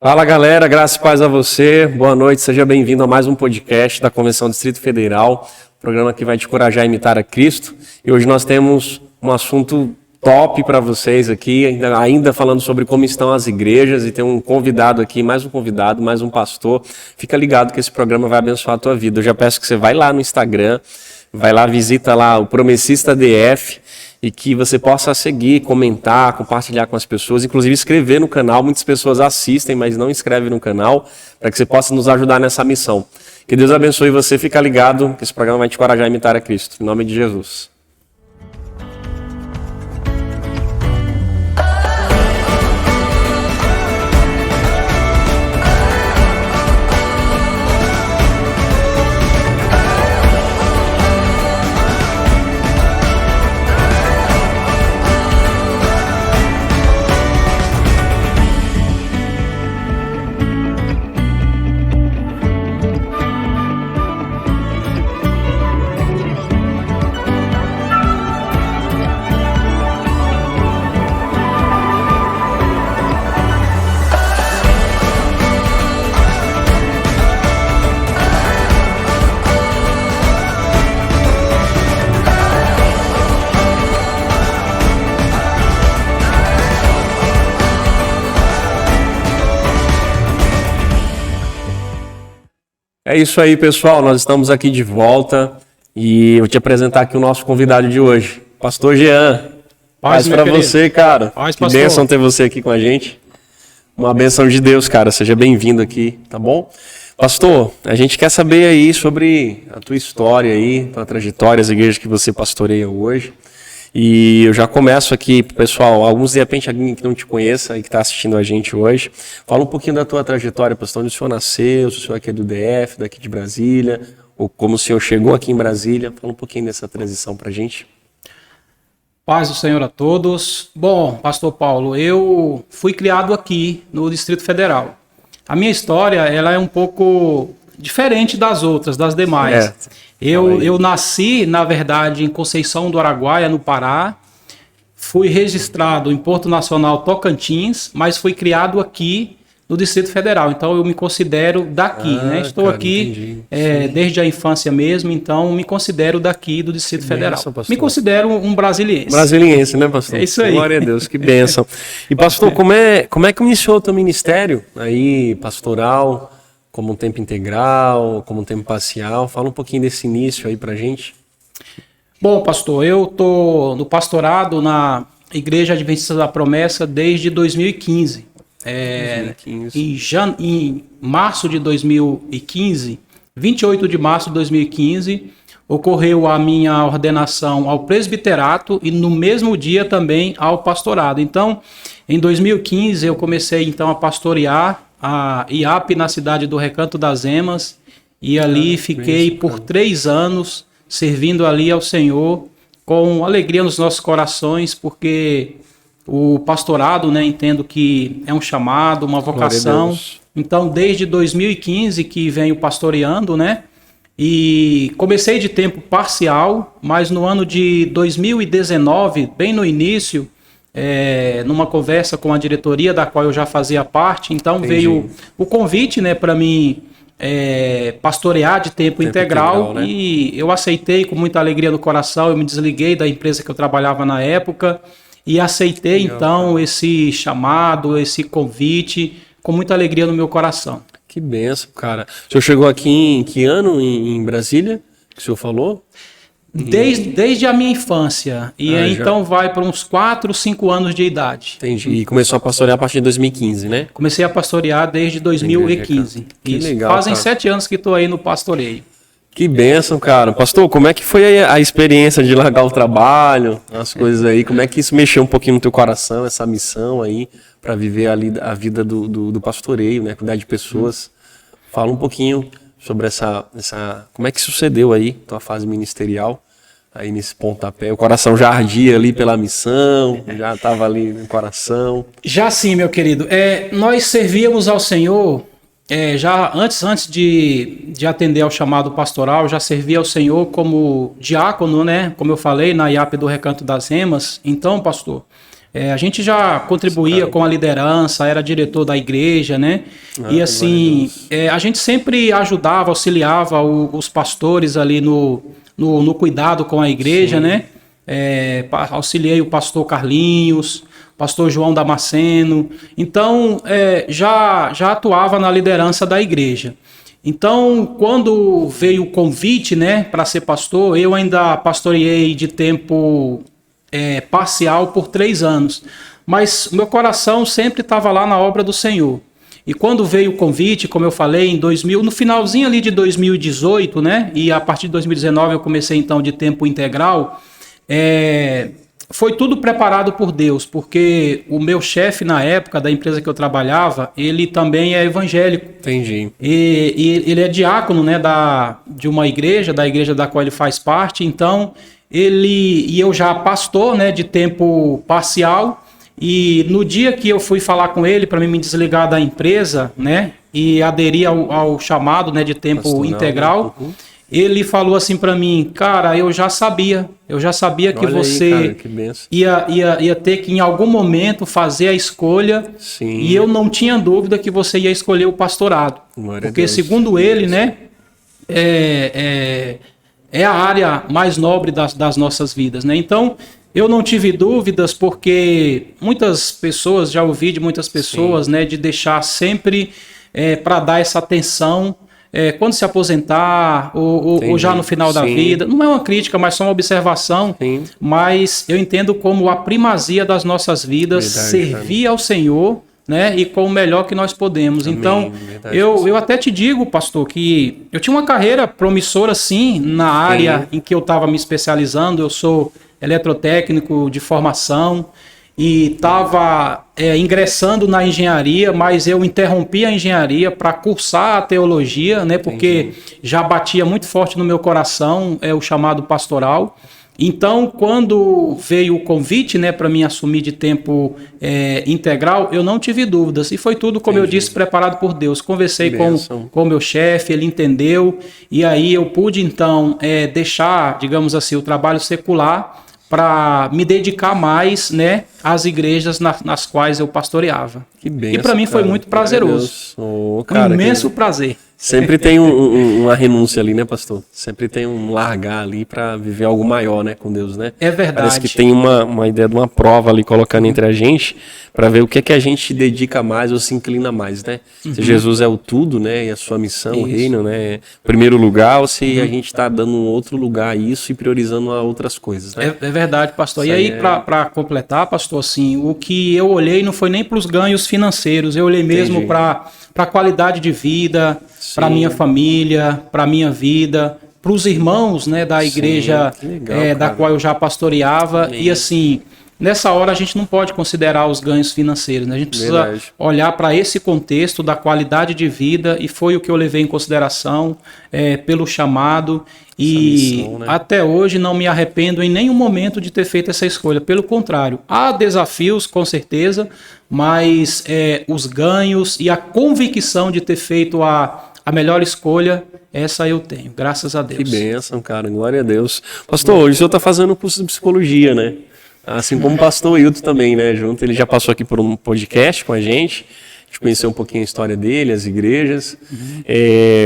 Fala galera, graças e paz a você, boa noite, seja bem-vindo a mais um podcast da Convenção Distrito Federal, programa que vai te encorajar a imitar a Cristo. E hoje nós temos um assunto top para vocês aqui, ainda falando sobre como estão as igrejas, e tem um convidado aqui, mais um pastor. Fica ligado que esse programa vai abençoar a tua vida. Eu já peço que você vai lá no Instagram, vai lá, visita lá o Promessista DF, e que você possa seguir, comentar, compartilhar com as pessoas, inclusive inscrever no canal. Muitas pessoas assistem, mas não inscrevem no canal, para que você possa nos ajudar nessa missão. Que Deus abençoe você, fica ligado, que esse programa vai te encorajar a imitar a Cristo. Em nome de Jesus. É isso aí, pessoal, nós estamos aqui de volta e eu vou te apresentar aqui o nosso convidado de hoje, Pastor Jean. Paz para você, cara. Paz, que bênção ter você aqui com a gente. Uma bênção de Deus, cara. Seja bem-vindo aqui, tá bom? Pastor, a gente quer saber aí sobre a tua história aí, tua trajetória, as igrejas que você pastoreia hoje. E eu já começo aqui, pessoal, alguns de repente alguém que não te conheça e que está assistindo a gente hoje, fala um pouquinho da tua trajetória, pastor, onde o senhor nasceu, se o senhor aqui é do DF, daqui de Brasília, ou como o senhor chegou aqui em Brasília, fala um pouquinho dessa transição para a gente. Paz do Senhor a todos. Bom, pastor Paulo, eu fui criado aqui no Distrito Federal. A minha história, ela é um pouco diferente das outras, das demais. Eu nasci, na verdade, em Conceição do Araguaia, no Pará. Fui registrado em Porto Nacional, Tocantins, mas fui criado aqui no Distrito Federal. Então, eu me considero daqui, né? Estou cara, aqui desde a infância mesmo, então me considero daqui do Distrito Federal. Me considero um brasiliense. Brasiliense, né, pastor? É isso aí. Glória a Deus, que bênção. E, pastor, como é que iniciou o teu ministério aí, pastoral? Como um tempo integral, como um tempo parcial? Fala um pouquinho desse início aí pra gente. Bom, pastor, eu tô no pastorado na Igreja Adventista da Promessa desde 2015. 2015. Em março de 2015, 28 de março de 2015, ocorreu a minha ordenação ao presbiterato e no mesmo dia também ao pastorado. Então, em 2015, eu comecei então a pastorear a IAP na cidade do Recanto das Emas, e ali fiquei por 3 anos servindo ali ao Senhor com alegria nos nossos corações, porque o pastorado, né, entendo que é um chamado, uma vocação. Então, desde 2015 que venho pastoreando, né, e comecei de tempo parcial, mas no ano de 2019, bem no início, numa conversa com a diretoria da qual eu já fazia parte, então veio o convite, né, para mim pastorear de tempo integral, né? E eu aceitei com muita alegria no coração. Eu me desliguei da empresa que eu trabalhava na época e aceitei então esse chamado, esse convite com muita alegria no meu coração. Que benção, cara. O senhor chegou aqui em que ano em Brasília, que o senhor falou? Desde a minha infância. E então vai para uns 4, 5 anos de idade. Entendi. E começou a pastorear a partir de 2015, né? Comecei a pastorear desde 2015. Que isso. Legal, Fazem cara. 7 anos que estou aí no pastoreio. Que bênção, cara. Pastor, como é que foi a experiência de largar o trabalho, as coisas aí? Como é que isso mexeu um pouquinho no teu coração, essa missão aí, para viver ali a vida do pastoreio, né? Cuidar de pessoas. Fala um pouquinho sobre como é que sucedeu aí, tua fase ministerial, aí nesse pontapé. O coração já ardia ali pela missão, já estava ali no coração. Já sim, meu querido. Nós servíamos ao Senhor, já antes de atender ao chamado pastoral, já servia ao Senhor como diácono, né? Como eu falei, na IAP do Recanto das Emas. Então, pastor, A gente já contribuía com a liderança, era diretor da igreja, né? E assim, a gente sempre ajudava, auxiliava os pastores ali no cuidado com a igreja, né? Auxiliei o pastor Carlinhos, pastor João Damasceno. Então, já atuava na liderança da igreja. Então, quando veio o convite, né, para ser pastor, eu ainda pastoreei de tempo parcial por 3 anos. Mas meu coração sempre estava lá na obra do Senhor. E quando veio o convite, como eu falei, em 2000, no finalzinho ali de 2018, né, e a partir de 2019 eu comecei então de tempo integral, foi tudo preparado por Deus, porque o meu chefe na época da empresa que eu trabalhava, ele também é evangélico. Entendi. E ele é diácono, né, de uma igreja, da igreja da qual ele faz parte. Então, eu já pastor, né, de tempo parcial. E no dia que eu fui falar com ele para me desligar da empresa, né, e aderir ao chamado, né, de tempo pastoral, integral, ele falou assim para mim: cara, eu já sabia que olha você aí, cara, que benção. ia ter que em algum momento fazer a escolha. Sim. E eu não tinha dúvida que você ia escolher o pastorado. Glória porque a Deus. Segundo ele, né, é a área mais nobre das nossas vidas, né? Então, eu não tive dúvidas, porque muitas pessoas, já ouvi de muitas pessoas, né, de deixar sempre para dar essa atenção quando se aposentar ou já no final da vida. Não é uma crítica, mas só uma observação. Sim. Mas eu entendo como a primazia das nossas vidas servir ao Senhor, né, e com o melhor que nós podemos. Amém. Então, eu até te digo, pastor, que eu tinha uma carreira promissora, sim, na área em que eu estava me especializando. Eu sou eletrotécnico de formação e estava ingressando na engenharia, mas eu interrompi a engenharia para cursar a teologia, né, porque já batia muito forte no meu coração o chamado pastoral. Então, quando veio o convite, né, para mim assumir de tempo integral, eu não tive dúvidas. E foi tudo, como eu disse, preparado por Deus. Conversei com o meu chefe, ele entendeu. E aí eu pude, então, deixar, digamos assim, o trabalho secular para me dedicar mais, né, às igrejas nas quais eu pastoreava. Que benção, e para mim foi muito prazeroso. Um imenso prazer. Sempre tem uma renúncia ali, né, pastor? Sempre tem um largar ali para viver algo maior, né, com Deus, né? É verdade. Parece que tem uma ideia de uma prova ali colocando entre a gente para ver o que é que a gente dedica mais ou se inclina mais, né? Se Jesus é o tudo, né, e a sua missão, o reino, né, primeiro lugar, ou se a gente está dando um outro lugar a isso e priorizando a outras coisas, né? É verdade, pastor. Isso. E aí, para completar, pastor, assim, o que eu olhei não foi nem para os ganhos financeiros, eu olhei mesmo para a qualidade de vida, para minha família, para minha vida, para os irmãos, né, da igreja da qual eu já pastoreava. Amém. E assim, nessa hora a gente não pode considerar os ganhos financeiros, né? A gente precisa olhar para esse contexto da qualidade de vida, e foi o que eu levei em consideração pelo chamado. E missão, né? Até hoje não me arrependo em nenhum momento de ter feito essa escolha. Pelo contrário, há desafios, com certeza, mas os ganhos e a convicção de ter feito a melhor escolha, essa eu tenho, graças a Deus. Que bênção, cara, glória a Deus. Pastor, hoje o senhor está fazendo um curso de psicologia, né? Assim como o pastor Hilton também, né? Junto, ele já passou aqui por um podcast com a gente conheceu um pouquinho a história dele, as igrejas.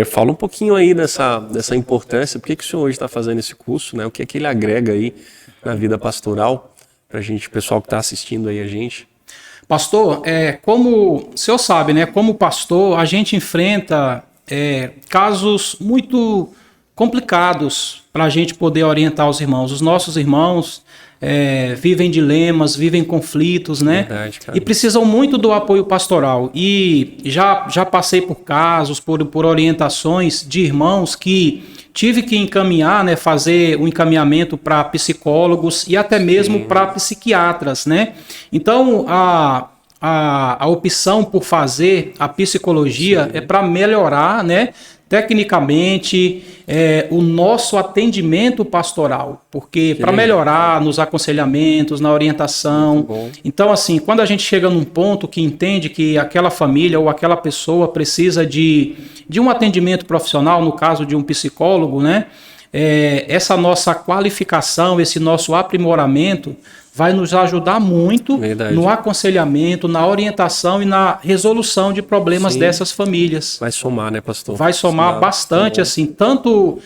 Fala um pouquinho aí dessa importância, por que o senhor hoje está fazendo esse curso, né? O que é que ele agrega aí na vida pastoral para a gente, o pessoal que está assistindo aí a gente? Pastor, como o senhor sabe, né? Como pastor, a gente enfrenta casos muito complicados para a gente poder orientar os irmãos. Os nossos irmãos vivem dilemas, vivem conflitos, né? Verdade, cara. E precisam muito do apoio pastoral. E já passei por casos, por orientações de irmãos que tive que encaminhar, né? Fazer um encaminhamento para psicólogos e até mesmo para psiquiatras, né? Então, a opção por fazer a psicologia é para melhorar, né, tecnicamente, o nosso atendimento pastoral, porque para melhorar nos aconselhamentos, na orientação. Então, assim, quando a gente chega num ponto que entende que aquela família ou aquela pessoa precisa de um atendimento profissional, no caso de um psicólogo, né, essa nossa qualificação, esse nosso aprimoramento vai nos ajudar muito Verdade. no aconselhamento, na orientação e na resolução de problemas dessas famílias. Vai somar, né, pastor? Vai somar bastante, assim, tanto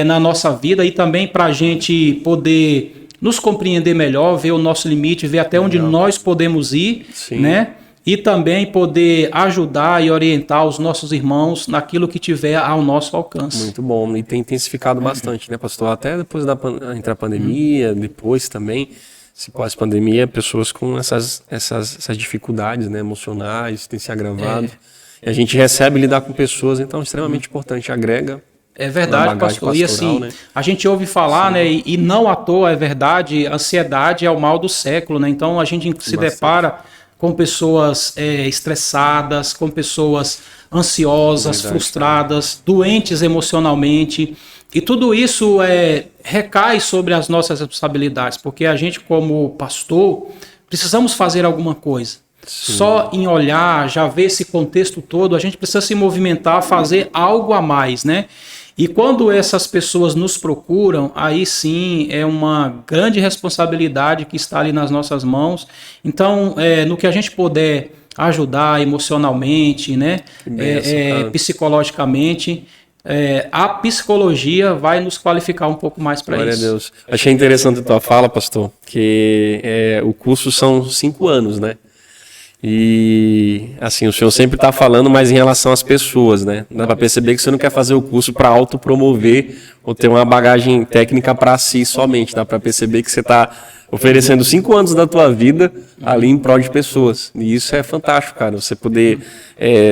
na nossa vida e também para a gente poder nos compreender melhor, ver o nosso limite, ver até onde nós podemos ir, né? E também poder ajudar e orientar os nossos irmãos naquilo que tiver ao nosso alcance. Muito bom. E tem intensificado bastante, né, pastor? Até depois entre a pandemia, depois também, se pós-pandemia, pessoas com essas dificuldades, né, emocionais, têm se agravado. E a gente recebe lidar com pessoas, então é extremamente importante, agrega. É verdade, pastor. E assim, né? A gente ouve falar, né? E não à toa, é verdade, ansiedade é o mal do século, né? Então a gente se depara com pessoas estressadas, com pessoas ansiosas, frustradas, doentes emocionalmente. E tudo isso recai sobre as nossas responsabilidades, porque a gente, como pastor, precisamos fazer alguma coisa. Sim. Só em olhar, já ver esse contexto todo, a gente precisa se movimentar, fazer algo a mais, né? E quando essas pessoas nos procuram, aí sim é uma grande responsabilidade que está ali nas nossas mãos. Então, no que a gente puder ajudar emocionalmente, né, psicologicamente, a psicologia vai nos qualificar um pouco mais para isso. Glória a Deus. Achei interessante a tua fala, pastor, que o curso são 5 anos, né? E assim, o senhor sempre está falando mais em relação às pessoas, né? Dá para perceber que você não quer fazer o curso para autopromover ou ter uma bagagem técnica para si somente. Dá para perceber que você está oferecendo 5 anos da tua vida ali em prol de pessoas. E isso é fantástico, cara. Você poder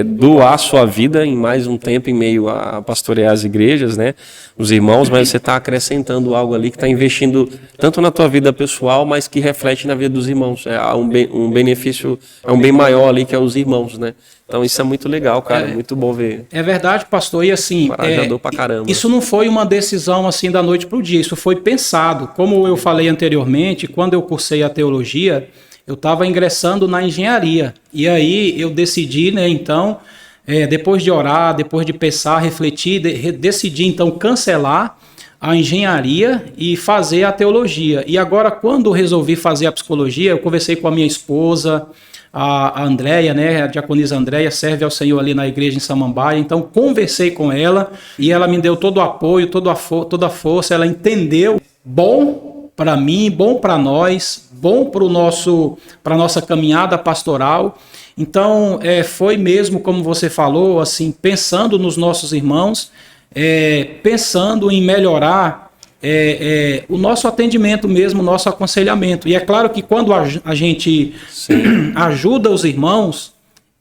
doar a sua vida em mais um tempo em meio a pastorear as igrejas, né? Os irmãos, mas você está acrescentando algo ali que está investindo tanto na tua vida pessoal, mas que reflete na vida dos irmãos. É um benefício, é um bem maior ali que é os irmãos, né? Então isso é muito legal, cara. Muito bom ver. É verdade, pastor. E assim, pra caramba. Isso não foi uma decisão assim da noite para o dia. Isso foi pensado. Como eu falei anteriormente, quando eu cursei a teologia, eu estava ingressando na engenharia. E aí eu decidi, né, então, depois de orar, depois de pensar, refletir, decidi então cancelar a engenharia e fazer a teologia. E agora, quando resolvi fazer a psicologia, eu conversei com a minha esposa, a Andréia, né, a diaconisa Andréia, serve ao Senhor ali na igreja em Samambaia. Então, conversei com ela e ela me deu todo o apoio, toda a força. Ela entendeu, bom para mim, bom para nós, bom para a nossa caminhada pastoral. Então, foi mesmo, como você falou, assim, pensando nos nossos irmãos, pensando em melhorar o nosso atendimento mesmo, o nosso aconselhamento. E é claro que quando a gente ajuda os irmãos,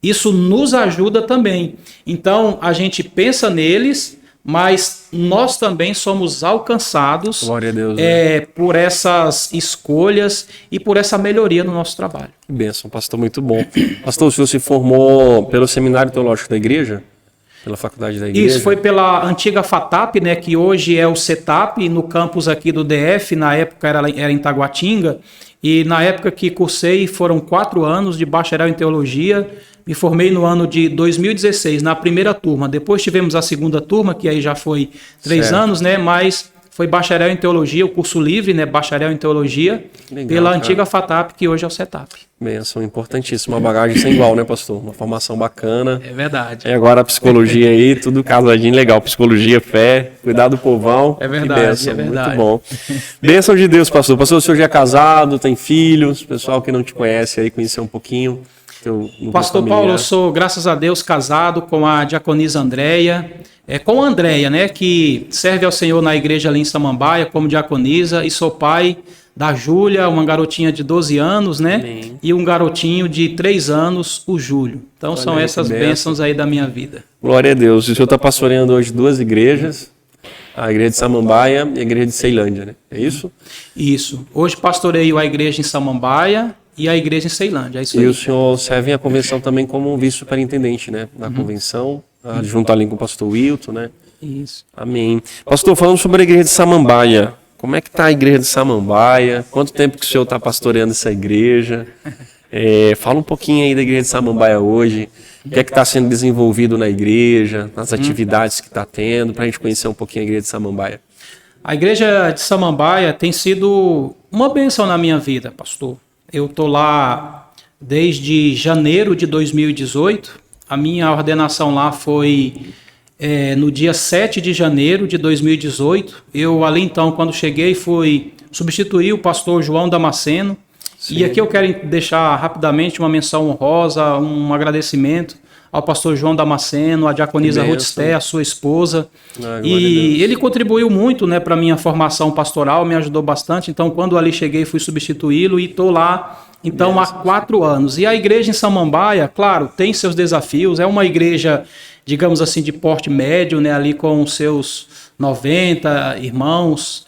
isso nos ajuda também. Então, a gente pensa neles, mas nós também somos alcançados, glória a Deus, por essas escolhas e por essa melhoria no nosso trabalho. Que bênção, pastor, muito bom. Pastor, o senhor se formou pelo Seminário Teológico da Igreja? Pela faculdade da igreja? Isso, foi pela antiga FATAP, né, que hoje é o CETAP, no campus aqui do DF, na época era em Taguatinga, e na época que cursei foram 4 anos de bacharel em teologia, me formei no ano de 2016, na primeira turma, depois tivemos a segunda turma, que aí já foi 3 anos, né, mas foi bacharel em teologia, o curso livre, né, bacharel em teologia, legal, pela antiga FATAP, que hoje é o CETAP. Benção, importantíssima, uma bagagem sem igual, né, pastor? Uma formação bacana. É verdade. E agora a psicologia aí, tudo casadinho legal. Psicologia, fé, cuidar do povão. É verdade, benção, é verdade. Muito bom. Bênção de Deus, pastor. Pastor, o senhor já é casado, tem filhos, pessoal que não te conhece aí, conhecer um pouquinho. Pastor Paulo, eu sou, graças a Deus, casado com a diaconisa Andréia, com a Andréia, né, que serve ao Senhor na igreja ali em Samambaia como diaconisa, e sou pai da Júlia, uma garotinha de 12 anos, né? Amém. E um garotinho de 3 anos, o Júlio. Então, olha, são essas bênçãos aí da minha vida. Glória a Deus. O senhor está pastoreando hoje 2 igrejas, a igreja de Samambaia e a igreja de Ceilândia, né? É isso? Isso. Hoje pastoreio a igreja em Samambaia e a igreja em Ceilândia. É isso aí. E o senhor serve a convenção também como vice-superintendente, né? Da convenção, junto ali com o pastor Wilton, né? Isso. Amém. Pastor, falando sobre a igreja de Samambaia, como é que está a igreja de Samambaia? Quanto tempo que o senhor está pastoreando essa igreja? Fala um pouquinho aí da igreja de Samambaia hoje. O que é que está sendo desenvolvido na igreja, nas atividades que está tendo, para a gente conhecer um pouquinho a igreja de Samambaia. A igreja de Samambaia tem sido uma bênção na minha vida, pastor. Eu estou lá desde janeiro de 2018. A minha ordenação lá foi no dia 7 de janeiro de 2018. Eu, ali então, quando cheguei, fui substituir o pastor João Damasceno. Sim. E aqui eu quero deixar rapidamente uma menção honrosa, um agradecimento ao pastor João Damasceno, à diaconisa Ruth Sté, a sua esposa. E ele contribuiu muito, né, para a minha formação pastoral, me ajudou bastante. Então, quando ali cheguei, fui substituí-lo e estou lá, então, há 4 anos. E a igreja em Samambaia, claro, tem seus desafios. É uma igreja, digamos assim, de porte médio, né, ali com seus 90 irmãos,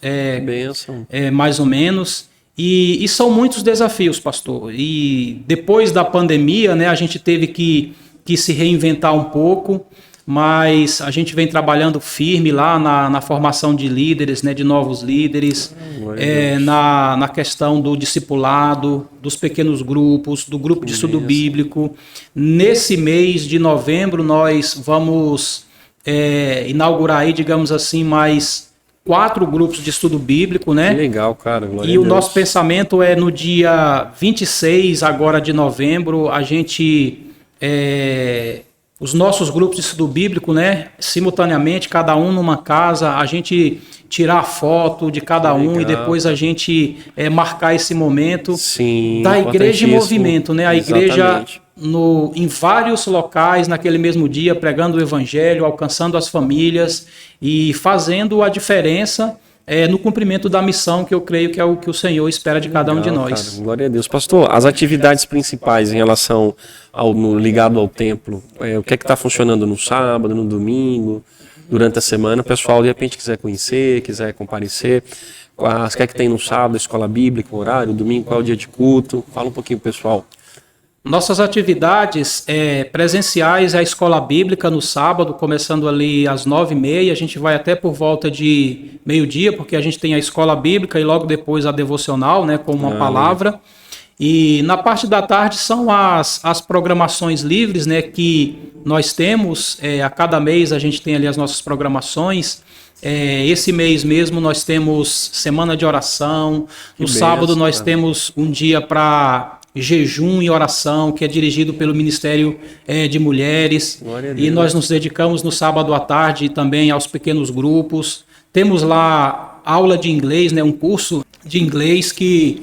mais ou menos. E são muitos desafios, pastor. E depois da pandemia, né, a gente teve que se reinventar um pouco, mas a gente vem trabalhando firme lá na formação de líderes, né, de novos líderes, na questão do discipulado, dos pequenos grupos, do grupo de estudo bíblico. Nesse mês de novembro, nós vamos inaugurar aí, digamos assim, mais 4 grupos de estudo bíblico, né? Que legal, cara. Glória e o nosso pensamento é no dia 26 agora de novembro, a gente... os nossos grupos de estudo bíblico, né, simultaneamente, cada um numa casa, a gente tirar foto de cada um e depois a gente marcar esse momento. Sim, da igreja em movimento, né? A igreja em vários locais naquele mesmo dia, pregando o evangelho, alcançando as famílias e fazendo a diferença no cumprimento da missão, que eu creio que é o que o Senhor espera de cada um de nós. Cara, glória a Deus. Pastor, as atividades principais em relação ligado ao templo, o que é que está funcionando no sábado, no domingo, durante a semana? O pessoal, de repente, quiser conhecer, quiser comparecer, o que é que tem no sábado, escola bíblica, horário, domingo, qual é o dia de culto? Fala um pouquinho, pessoal. Nossas atividades presenciais é a escola bíblica no sábado, começando ali às 9h30, a gente vai até por volta de meio-dia, porque a gente tem a escola bíblica e logo depois a devocional, né, com uma palavra. E na parte da tarde são as programações livres, né, que nós temos, a cada mês a gente tem ali as nossas programações. Esse mês mesmo nós temos semana de oração, no sábado nós temos um dia para jejum e oração, que é dirigido pelo Ministério de Mulheres, e nós nos dedicamos no sábado à tarde também aos pequenos grupos. Temos lá aula de inglês, né, um curso de inglês que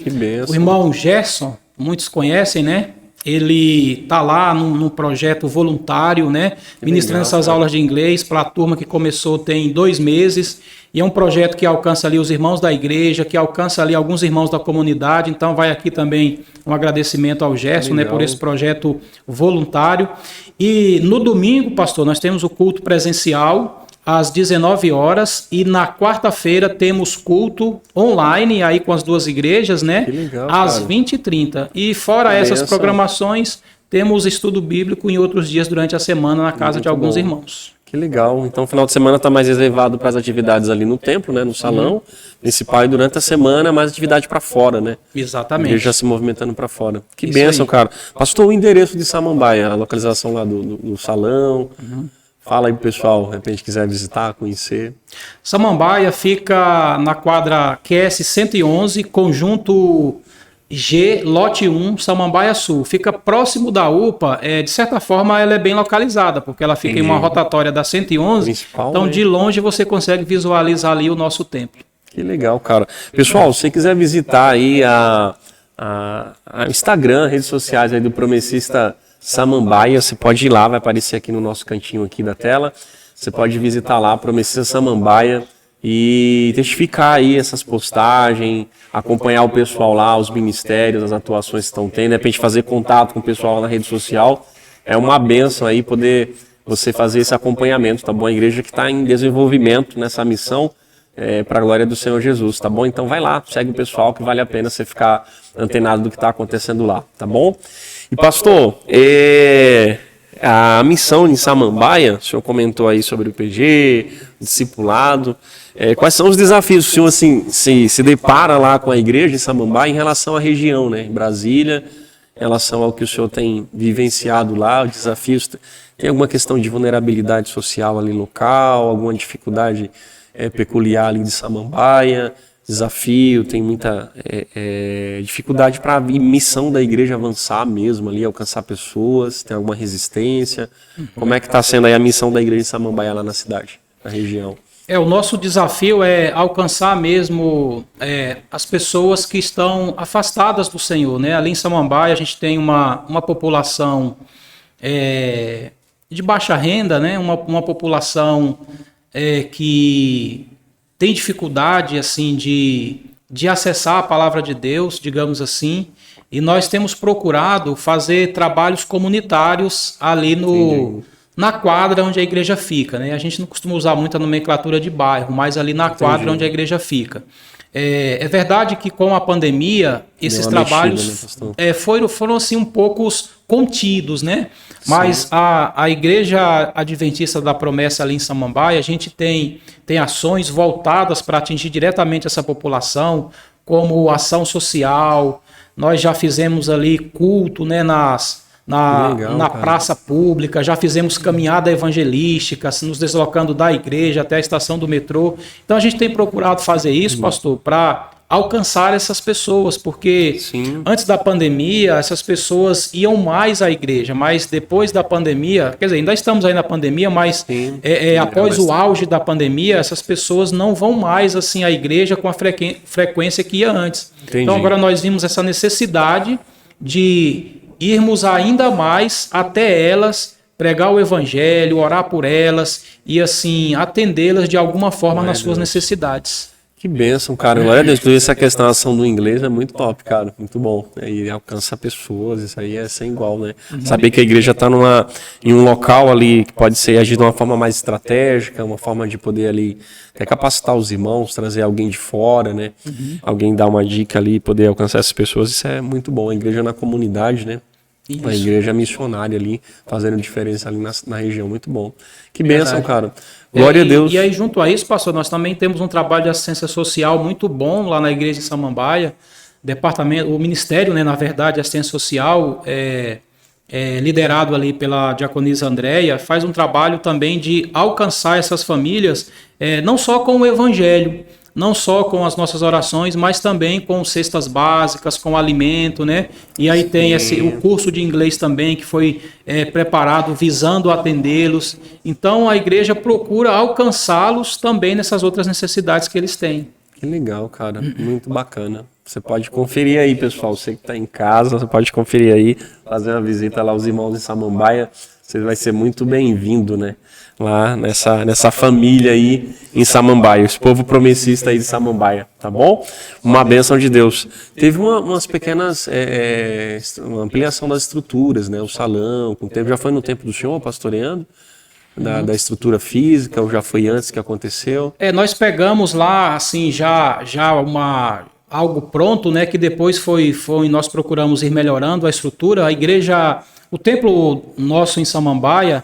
o irmão Gerson, muitos conhecem, né? Ele está lá num projeto voluntário, né, ministrando essas aulas de inglês para a turma que começou tem 2 meses. E é um projeto que alcança ali os irmãos da igreja, que alcança ali alguns irmãos da comunidade. Então vai aqui também um agradecimento ao Gerson, né, por esse projeto voluntário. E no domingo, pastor, nós temos o culto presencial às 19 horas e na quarta-feira temos culto online aí com as 2 igrejas, né? Legal, às 20h30. E fora essas programações, temos estudo bíblico em outros dias durante a semana na casa de alguns irmãos. Que legal. Então, o final de semana está mais reservado para as atividades ali no templo, né, no salão principal, e durante a semana mais atividade para fora, né? Exatamente. A igreja se movimentando para fora. Que bênção, cara. Pastor, o endereço de Samambaia, a localização lá do salão. Fala aí pro pessoal, de repente quiser visitar, conhecer. Samambaia fica na quadra QS 111, conjunto G, lote 1, Samambaia Sul. Fica próximo da UPA, de certa forma ela é bem localizada, porque ela fica em uma rotatória da 111, principal, então de longe você consegue visualizar ali o nosso templo. Que legal, cara. Pessoal, se você quiser visitar aí a Instagram, redes sociais aí do Promessista Samambaia, você pode ir lá, vai aparecer aqui no nosso cantinho aqui da tela. Você pode visitar lá, Promessista Samambaia, e testificar aí essas postagens, acompanhar o pessoal lá, os ministérios, as atuações que estão tendo, de repente fazer contato com o pessoal lá na rede social. É uma bênção aí poder você fazer esse acompanhamento, tá bom? A igreja que está em desenvolvimento nessa missão, para a glória do Senhor Jesus, tá bom? Então vai lá, segue o pessoal que vale a pena você ficar antenado do que está acontecendo lá, tá bom? E pastor, a missão em Samambaia, o senhor comentou aí sobre o PG, discipulado, quais são os desafios que o senhor assim, se depara lá com a igreja em Samambaia em relação à região, né, em Brasília, em relação ao que o senhor tem vivenciado lá, os desafios, tem alguma questão de vulnerabilidade social ali local, alguma dificuldade peculiar ali de Samambaia, desafio, tem muita dificuldade para a missão da igreja avançar mesmo ali, alcançar pessoas, tem alguma resistência? Como é que está sendo aí a missão da igreja de Samambaia lá na cidade, na região? O nosso desafio é alcançar mesmo as pessoas que estão afastadas do Senhor, né? Ali em Samambaia a gente tem uma população de baixa renda, né? Uma população que tem dificuldade assim de acessar a palavra de Deus, digamos assim, e nós temos procurado fazer trabalhos comunitários ali na quadra onde a igreja fica, né? A gente não costuma usar muito a nomenclatura de bairro, mas ali na quadra onde a igreja fica. É verdade que com a pandemia esses trabalhos foram assim um pouco contidos, né? Mas a Igreja Adventista da Promessa ali em Samambaia, a gente tem ações voltadas para atingir diretamente essa população, como ação social. Nós já fizemos ali culto, né, na praça pública, já fizemos caminhada evangelística, nos deslocando da igreja até a estação do metrô. Então a gente tem procurado fazer isso, pastor, para alcançar essas pessoas, porque antes da pandemia essas pessoas iam mais à igreja, mas depois da pandemia, quer dizer, ainda estamos aí na pandemia, mas após o auge da pandemia, essas pessoas não vão mais assim à igreja com a frequência que ia antes. Entendi. Então agora nós vimos essa necessidade de irmos ainda mais até elas, pregar o evangelho, orar por elas e assim atendê-las de alguma forma nas suas necessidades. Que bênção, cara. Glória a Deus. Essa questão da ação do inglês é muito top, cara. Muito bom. E alcança pessoas, isso aí é sem igual, né? Saber que a igreja está em um local ali que pode ser agir de uma forma mais estratégica, uma forma de poder ali até capacitar os irmãos, trazer alguém de fora, né? Alguém dar uma dica ali, poder alcançar essas pessoas, isso é muito bom. A igreja na comunidade, né? Isso. A igreja missionária ali, fazendo diferença ali na região, muito bom. Que bênção, cara. Glória a Deus. E aí, junto a isso, pastor, nós também temos um trabalho de assistência social muito bom lá na igreja de Samambaia. O ministério, né, na verdade, de assistência social, liderado ali pela diaconisa Andréia, faz um trabalho também de alcançar essas famílias, não só com o evangelho, não só com as nossas orações, mas também com cestas básicas, com alimento, né? E aí tem o curso de inglês também, que foi preparado visando atendê-los. Então a igreja procura alcançá-los também nessas outras necessidades que eles têm. Que legal, cara. Muito bacana. Você pode conferir aí, pessoal. Você que está em casa, você pode conferir aí, fazer uma visita lá aos irmãos em Samambaia. Você vai ser muito bem-vindo, né? Lá nessa família aí em Samambaia, esse povo promessista aí de Samambaia, tá bom? Uma bênção de Deus. Teve umas pequenas, uma ampliação das estruturas, né? O salão, com o tempo, já foi no tempo do senhor pastoreando? Da estrutura física, ou já foi antes que aconteceu? Nós pegamos lá, assim, já algo pronto, né? Que depois nós procuramos ir melhorando a estrutura. A igreja, o templo nosso em Samambaia,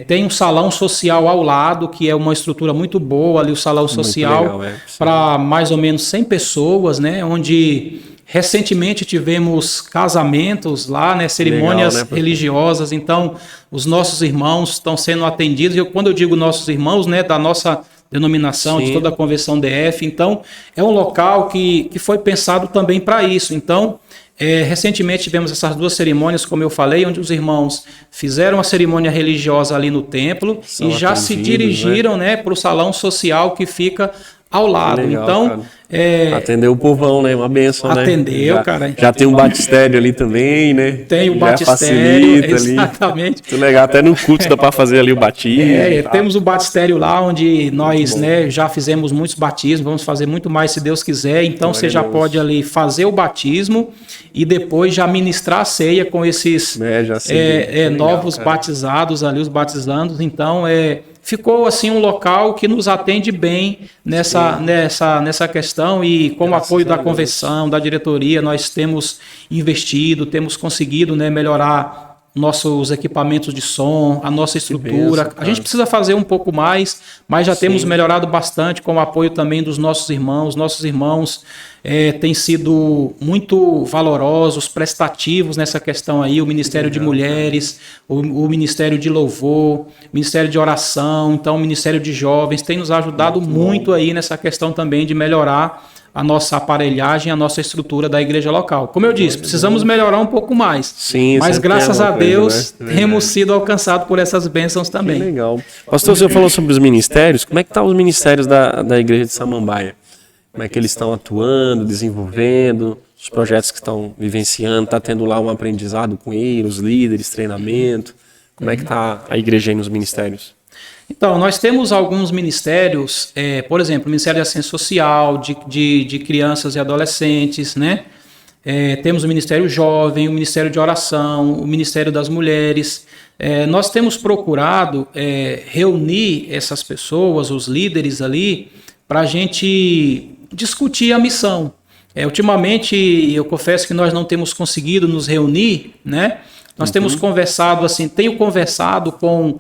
tem um salão social ao lado, que é uma estrutura muito boa ali, o salão social, para mais ou menos 100 pessoas, né? Onde recentemente tivemos casamentos lá, né? Cerimônias religiosas. Então, os nossos irmãos estão sendo atendidos. Quando eu digo nossos irmãos, né? Da nossa denominação, de toda a Convenção DF. Então, é um local que foi pensado também para isso. Então, recentemente tivemos essas duas cerimônias, como eu falei, onde os irmãos fizeram a cerimônia religiosa ali no templo e já se dirigiram, né, para o salão social que fica ao lado. Legal, então, atendeu o povão, né? Uma bênção, né? Atendeu, cara. Já tem um batistério ali também, né? Tem o batistério, exatamente. Muito legal, até no culto dá para fazer ali o batismo. Temos o batistério lá, onde nós, né, já fizemos muitos batismos, vamos fazer muito mais se Deus quiser. Então você já pode ali fazer o batismo e depois já ministrar a ceia com esses novos batizados ali, os batizandos. Então ficou assim um local que nos atende bem nessa questão, e com o apoio da convenção, da diretoria, nós temos investido, temos conseguido, né, melhorar nossos equipamentos de som, a nossa estrutura. benção, A gente precisa fazer um pouco mais, mas já temos melhorado bastante com o apoio também dos nossos irmãos. Nossos irmãos têm sido muito valorosos, prestativos nessa questão aí. O Ministério de Mulheres, o Ministério de Louvor, o Ministério de Oração, então o Ministério de Jovens tem nos ajudado muito aí nessa questão também de melhorar a nossa aparelhagem, a nossa estrutura da igreja local. Como eu disse, precisamos melhorar um pouco mais. Sim, mas graças a Deus né? temos sido alcançados por essas bênçãos também. Que legal. Pastor, você falou sobre os ministérios. Como é que estão os ministérios da igreja de Samambaia? Como é que eles estão atuando, desenvolvendo, os projetos que estão vivenciando? Está tendo lá um aprendizado com eles, os líderes, treinamento? Como é que está a igreja aí nos ministérios? Então, nós temos alguns ministérios, por exemplo, o Ministério de Assistência Social, de crianças e adolescentes, né? Temos o Ministério Jovem, o Ministério de Oração, o Ministério das Mulheres. Nós temos procurado reunir essas pessoas, os líderes ali, para a gente discutir a missão. Ultimamente, eu confesso que nós não temos conseguido nos reunir, né? Nós temos conversado, assim, tenho conversado com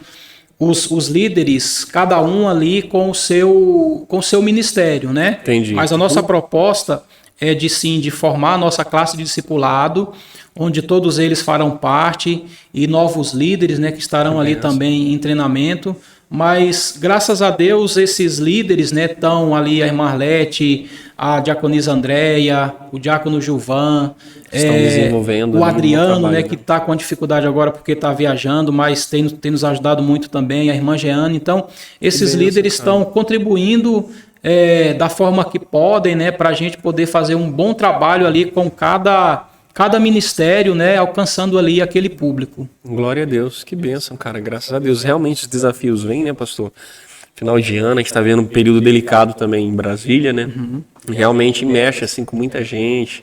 os líderes, cada um ali com o seu ministério, né? Entendi. Mas a nossa proposta é de formar a nossa classe de discipulado, onde todos eles farão parte, e novos líderes, né, que estarão ali também em treinamento. Mas, graças a Deus, esses líderes, né, estão ali, a irmã Arlete, a diaconisa Andréia, o diácono Gilvan, estão desenvolvendo o Adriano, trabalho, né, que está com a dificuldade agora porque está viajando, mas tem nos ajudado muito também, a irmã Jeane. Então, esses líderes estão contribuindo da forma que podem, né, para a gente poder fazer um bom trabalho ali com cada ministério, né, alcançando ali aquele público. Glória a Deus, que bênção, cara, graças a Deus. Realmente os desafios vêm, né, pastor? Final de ano, a gente está vendo um período delicado também em Brasília, né? Realmente mexe assim com muita gente,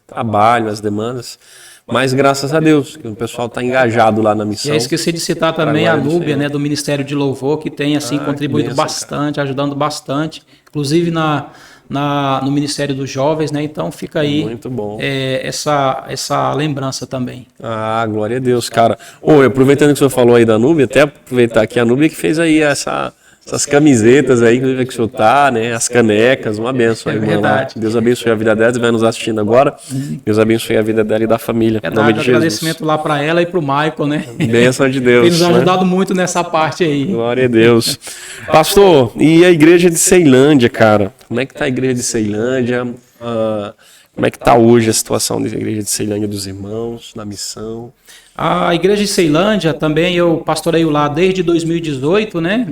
trabalho, as demandas. Mas graças a Deus, que o pessoal está engajado lá na missão. E aí esqueci de citar também a Núbia, né, do Ministério de Louvor, que tem assim contribuído bastante, cara, ajudando bastante, inclusive no Ministério dos Jovens, né? Então fica aí muito bom. Essa lembrança também. Ah, glória a Deus, cara. Aproveitando que o senhor falou aí da Núbia, até aproveitar aqui a Núbia que fez aí essas camisetas aí, inclusive que o senhor tá, né? As canecas, uma benção aí, verdade. Deus abençoe a vida dela, vai nos assistindo agora. Deus abençoe a vida dela e da família. Em nome de Jesus. Agradecimento lá para ela e para o Michael, né? Bênção de Deus. Tem nos ajudado muito nessa parte aí. Glória a Deus. Pastor, e a igreja de Ceilândia, cara? Como é que tá a igreja de Ceilândia? Como é que tá hoje a situação da igreja de Ceilândia dos irmãos, na missão? A igreja de Ceilândia também, eu pastoreio lá desde 2018, né?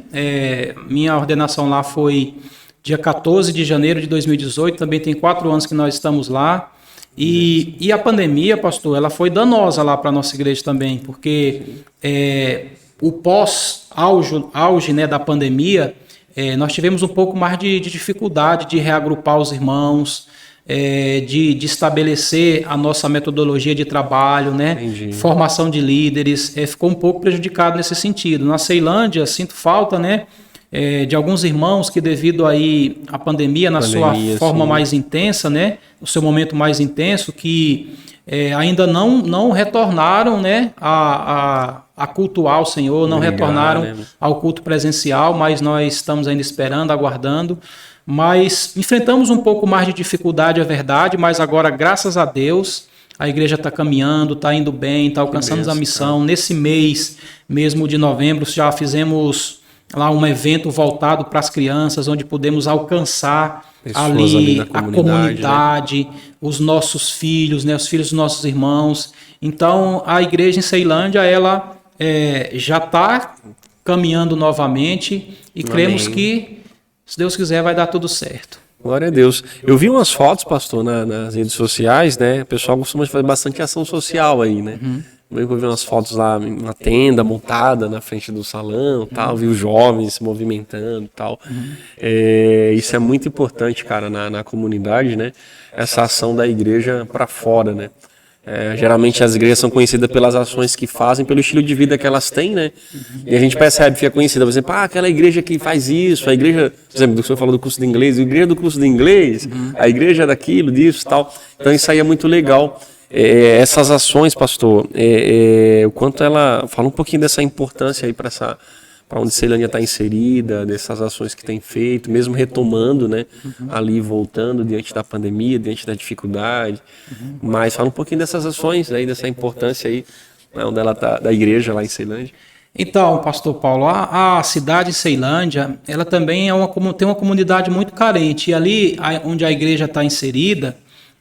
Minha ordenação lá foi dia 14 de janeiro de 2018, também tem 4 anos que nós estamos lá. E a pandemia, pastor, ela foi danosa lá para a nossa igreja também, porque o pós-auge, né, da pandemia, nós tivemos um pouco mais de dificuldade de reagrupar os irmãos, de estabelecer a nossa metodologia de trabalho, né? Entendi. Formação de líderes, ficou um pouco prejudicado nesse sentido. Na Ceilândia, sinto falta, né, de alguns irmãos que devido aí à pandemia, sua forma mais intensa, né, no seu momento mais intenso, que ainda não retornaram, né, a cultuar o Senhor, não retornaram ao culto presencial, mas nós estamos ainda esperando, aguardando. Mas enfrentamos um pouco mais de dificuldade, é verdade, mas agora, graças a Deus, a igreja está caminhando, está indo bem, está alcançando a missão. Nesse mês mesmo de novembro, já fizemos lá um evento voltado para as crianças, onde podemos alcançar ali a comunidade, né? Os nossos filhos, né? Os filhos dos nossos irmãos. Então, a igreja em Ceilândia, ela já está caminhando novamente e cremos que, se Deus quiser, vai dar tudo certo. Glória a Deus. Eu vi umas fotos, pastor, nas redes sociais, né? O pessoal costuma fazer bastante ação social aí, né? Eu vi umas fotos lá, uma tenda montada na frente do salão, tal, vi os jovens se movimentando, tal. Isso é muito importante, cara, na comunidade, né? Essa ação da igreja para fora, né? Geralmente as igrejas são conhecidas pelas ações que fazem, pelo estilo de vida que elas têm, né? E a gente percebe, fica conhecida, por exemplo, aquela igreja que faz isso, a igreja, por exemplo, o senhor falou do curso de inglês, a igreja do curso de inglês, a igreja daquilo, disso, tal. Então isso aí é muito legal. essas ações, pastor, o quanto ela... Fala um pouquinho dessa importância aí para onde Ceilândia está inserida, dessas ações que tem feito, mesmo retomando, né, ali, voltando diante da pandemia, diante da dificuldade. Mas fala um pouquinho dessas ações aí, dessa importância aí, né, onde ela está, da igreja lá em Ceilândia. Então, pastor Paulo, a cidade de Ceilândia, ela também tem uma comunidade muito carente. E ali onde a igreja está inserida,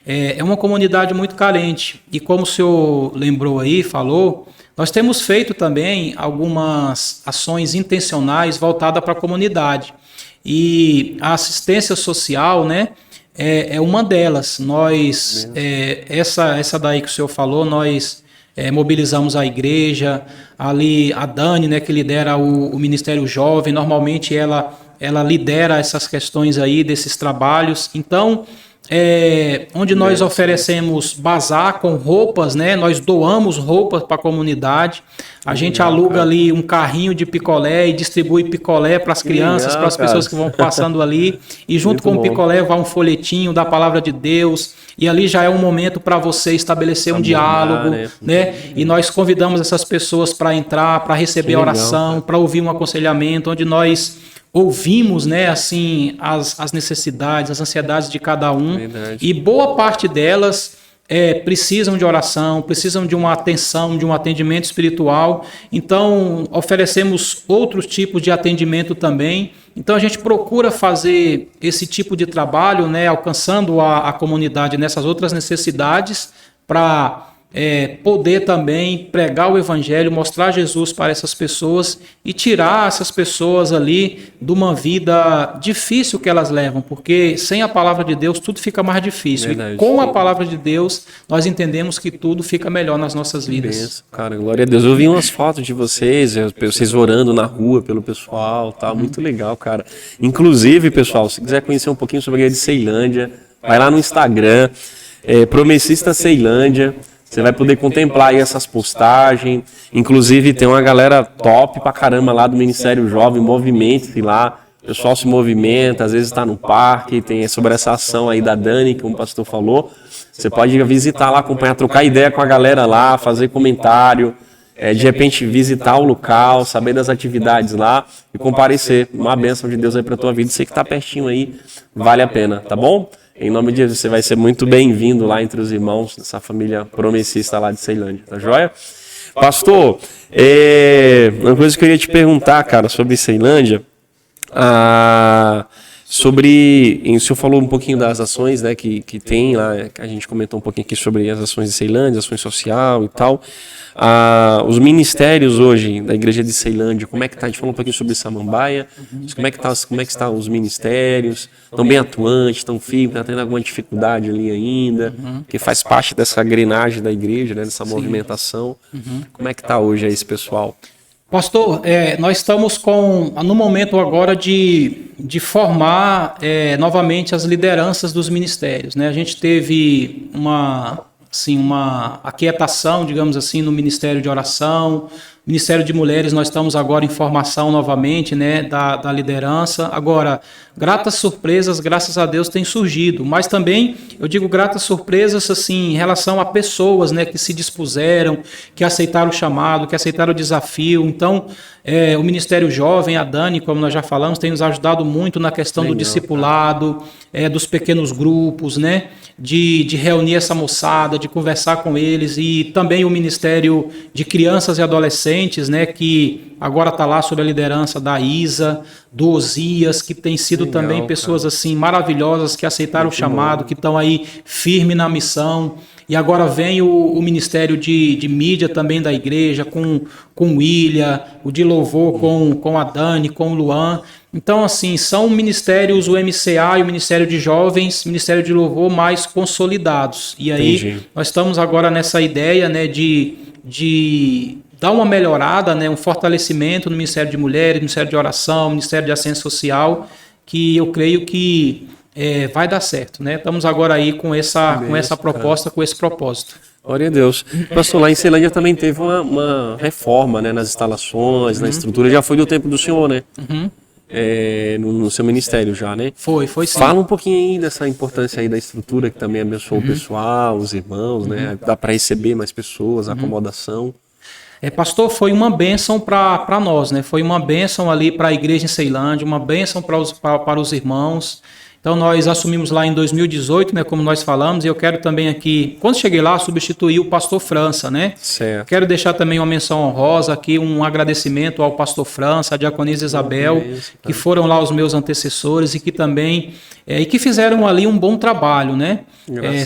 é uma comunidade muito carente. E como o senhor lembrou aí, falou, nós temos feito também algumas ações intencionais voltadas para a comunidade. E a assistência social, né, é uma delas. Nós, essa daí que o senhor falou, nós mobilizamos a igreja, ali a Dani, né, que lidera o Ministério Jovem, normalmente ela lidera essas questões aí, desses trabalhos. Então, onde nós oferecemos bazar com roupas, né? Nós doamos roupas para a comunidade. A gente aluga ali um carrinho de picolé e distribui picolé para as crianças, para as pessoas que vão passando ali. E junto com o picolé vai um folhetinho da palavra de Deus. E ali já é um momento para você estabelecer um diálogo, né? E nós convidamos essas pessoas para entrar, para receber oração, para ouvir um aconselhamento, onde nós ouvimos, né, assim, as necessidades, as ansiedades de cada um. Verdade. E boa parte delas precisam de oração, precisam de uma atenção, de um atendimento espiritual. Então, oferecemos outros tipos de atendimento também. Então, a gente procura fazer esse tipo de trabalho, né, alcançando a comunidade nessas outras necessidades para poder também pregar o evangelho, mostrar Jesus para essas pessoas e tirar essas pessoas ali de uma vida difícil que elas levam, porque sem a palavra de Deus tudo fica mais difícil. Verdade. E com a palavra de Deus nós entendemos que tudo fica melhor nas nossas vidas. Benção, cara, glória a Deus. Eu vi umas fotos de vocês orando na rua pelo pessoal, tá? Muito legal, cara. Inclusive, pessoal, se quiser conhecer um pouquinho sobre a igreja de Ceilândia, vai lá no Instagram, Promessista Ceilândia. Você vai poder contemplar aí essas postagens. Inclusive tem uma galera top pra caramba lá do Ministério Jovem, movimenta-se lá. O pessoal se movimenta, às vezes está no parque, tem sobre essa ação aí da Dani, como o pastor falou. Você pode visitar lá, acompanhar, trocar ideia com a galera lá, fazer comentário, de repente visitar o local, saber das atividades lá e comparecer. Uma bênção de Deus aí pra tua vida. Você que tá pertinho aí, vale a pena, tá bom? Em nome de Jesus, você vai ser muito bem-vindo lá entre os irmãos dessa família promessista lá de Ceilândia, tá joia? Pastor, uma coisa que eu ia te perguntar, cara, sobre Ceilândia, o senhor falou um pouquinho das ações, né, que tem lá, a gente comentou um pouquinho aqui sobre as ações de Ceilândia, ações social e tal. Os ministérios hoje da igreja de Ceilândia, como é que tá? A gente falou um pouquinho sobre Samambaia, como é que estão os ministérios? Estão bem atuantes, estão firmes, está tendo alguma dificuldade ali ainda? Que faz parte dessa engrenagem da igreja, né, dessa movimentação. Como é que está hoje aí esse pessoal? Pastor, nós estamos no momento agora de formar novamente as lideranças dos ministérios, né? A gente teve uma aquietação, digamos assim, no Ministério de Oração, Ministério de Mulheres, nós estamos agora em formação novamente, né, da liderança. Agora, gratas surpresas, graças a Deus, têm surgido, mas também, eu digo gratas surpresas, assim, em relação a pessoas, né, que se dispuseram, que aceitaram o chamado, que aceitaram o desafio. Então, o Ministério Jovem, a Dani, como nós já falamos, tem nos ajudado muito na questão do discipulado, dos pequenos grupos, né, de reunir essa moçada, de conversar com eles, e também o Ministério de Crianças e Adolescentes, né, que agora está lá sob a liderança da Isa, do Osias, que tem sido também pessoas assim maravilhosas, que aceitaram o chamado, que estão aí firme na missão. E agora vem o Ministério de Mídia também da igreja, com o William, o de Louvor com a Dani, com o Luan. Então, assim, são ministérios, o MCA e o Ministério de Jovens, Ministério de Louvor mais consolidados. E aí, nós estamos agora nessa ideia, né, de dar uma melhorada, né, um fortalecimento no Ministério de Mulheres, Ministério de Oração, Ministério de Assistência Social, que eu creio que vai dar certo, né? Estamos agora aí com essa proposta, com esse propósito. Glória a Deus. Pastor, lá em Ceilândia também teve uma reforma, né, nas instalações, na estrutura. Já foi do tempo do senhor, né? no seu ministério já, né? Foi sim. Fala um pouquinho aí dessa importância aí da estrutura que também abençoou o pessoal, os irmãos, né? Dá para receber mais pessoas, acomodação. Pastor, foi uma bênção para nós, né? Foi uma bênção ali para a igreja em Ceilândia, uma bênção para os irmãos. Então, nós assumimos lá em 2018, né, como nós falamos, e eu quero também aqui, quando cheguei lá, substituir o pastor França, né? Certo. Quero deixar também uma menção honrosa aqui, um agradecimento ao pastor França, à diaconisa Isabel, que foram lá os meus antecessores e que também, e que fizeram ali um bom trabalho, né?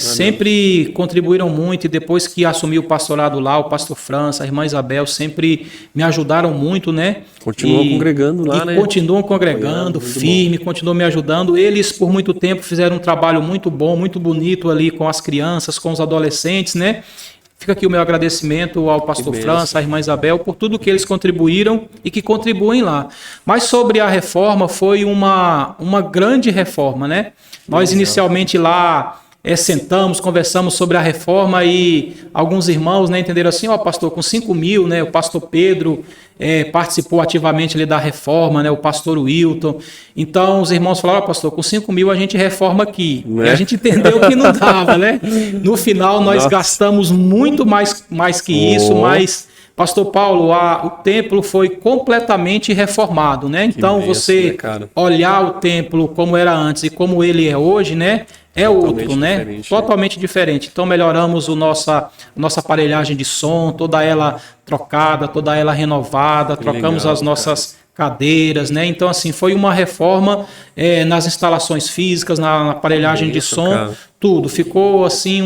Sempre contribuíram muito, e depois que assumi o pastorado lá, o pastor França, a irmã Isabel, sempre me ajudaram muito, né? Continuam congregando lá, né? Continuam congregando, firme, continuam me ajudando. Eles, por muito tempo, fizeram um trabalho muito bom, muito bonito ali com as crianças, com os adolescentes, né? Fica aqui o meu agradecimento ao pastor França, à irmã Isabel, por tudo que eles contribuíram e que contribuem lá. Mas sobre a reforma, foi uma grande reforma, né? Nós inicialmente lá sentamos, conversamos sobre a reforma e alguns irmãos, né, entenderam assim, pastor, com 5 mil, né, o pastor Pedro participou ativamente ali da reforma, né, o pastor Wilton. Então os irmãos falaram, pastor, com 5 mil a gente reforma aqui. Né? E a gente entendeu que não dava, né? No final nós gastamos muito mais que isso, mas... Pastor Paulo, o templo foi completamente reformado, né? Então, você olhar o templo como era antes e como ele é hoje, né? É outro, né? Totalmente diferente. Então, melhoramos nossa aparelhagem de som, toda ela trocada, toda ela renovada, trocamos as nossas cadeiras, né? Então, assim, foi uma reforma nas instalações físicas, na aparelhagem de som, tudo. Ficou, assim,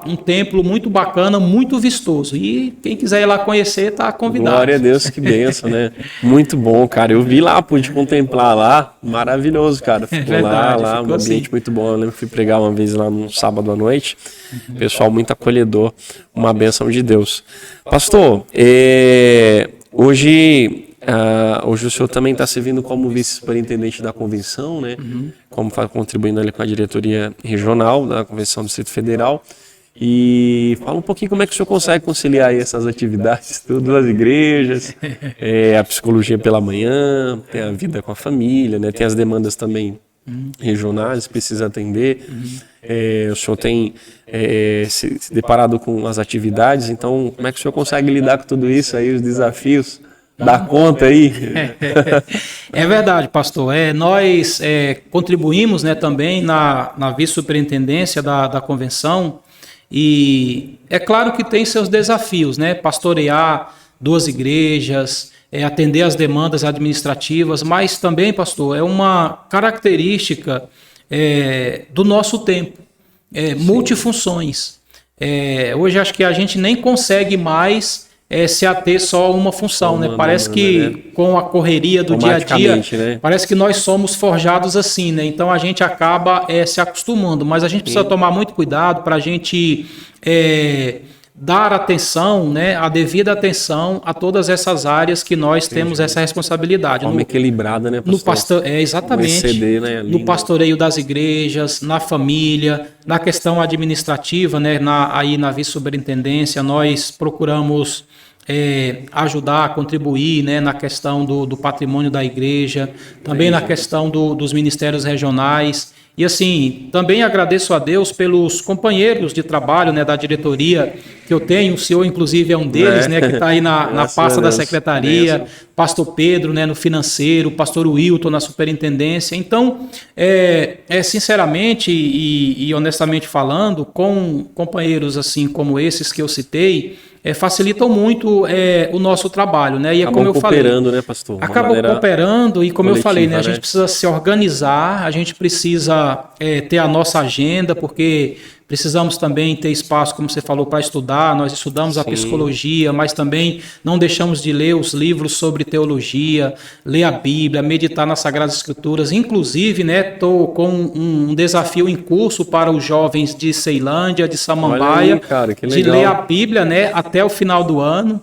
um templo muito bacana, muito vistoso. E quem quiser ir lá conhecer, tá convidado. Glória a Deus, que bênção, né? Muito bom, cara. Eu vi lá, pude contemplar lá. Maravilhoso, cara. Ficou lá, um ambiente muito bom. Eu lembro que fui pregar uma vez lá no sábado à noite. Pessoal muito acolhedor. Uma bênção de Deus. Pastor, hoje o senhor também está servindo como vice-superintendente da convenção, né? Como contribuindo ali com a diretoria regional da Convenção do Distrito Federal. E fala um pouquinho como é que o senhor consegue conciliar aí essas atividades, tudo, as igrejas, a psicologia pela manhã, tem a vida com a família, né? Tem as demandas também regionais, precisa atender. O senhor tem se deparado com as atividades, então como é que o senhor consegue lidar com tudo isso aí, os desafios? Dá conta aí? É verdade, pastor. Nós contribuímos, né, também na vice-superintendência da convenção, e é claro que tem seus desafios, né? Pastorear 2 igrejas, atender às demandas administrativas, mas também, pastor, é uma característica do nosso tempo, multifunções. Hoje acho que a gente nem consegue mais se ater só a uma função, né? Parece que com a correria do dia a dia, né? Parece que nós somos forjados assim, né? Então a gente acaba se acostumando, mas a gente precisa tomar muito cuidado para a gente dar atenção, né? A devida atenção a todas essas áreas que nós temos essa responsabilidade. De forma equilibrada, né, pastor? Exatamente. Exceder, né, no pastoreio das igrejas, na família, na questão administrativa, né? Aí na vice-superintendência, nós procuramos ajudar, contribuir, né, na questão do patrimônio da igreja, também na questão dos ministérios regionais. E assim, também agradeço a Deus pelos companheiros de trabalho, né, da diretoria que eu tenho. O senhor, inclusive, é um deles, né, que está aí na pasta da secretaria. Pastor Pedro, né, no financeiro. Pastor Wilton na superintendência. Então, sinceramente e honestamente falando, com companheiros assim como esses que eu citei, facilitam muito o nosso trabalho, né? E como eu falei, né, pastor? Acabam cooperando e, como eu falei, né, a gente precisa se organizar, a gente precisa ter a nossa agenda, porque precisamos também ter espaço, como você falou, para estudar. Nós estudamos a psicologia, mas também não deixamos de ler os livros sobre teologia, ler a Bíblia, meditar nas Sagradas Escrituras. Inclusive, né, estou com um desafio em curso para os jovens de Ceilândia, de Samambaia, aí, cara, de ler a Bíblia, né, até o final do ano.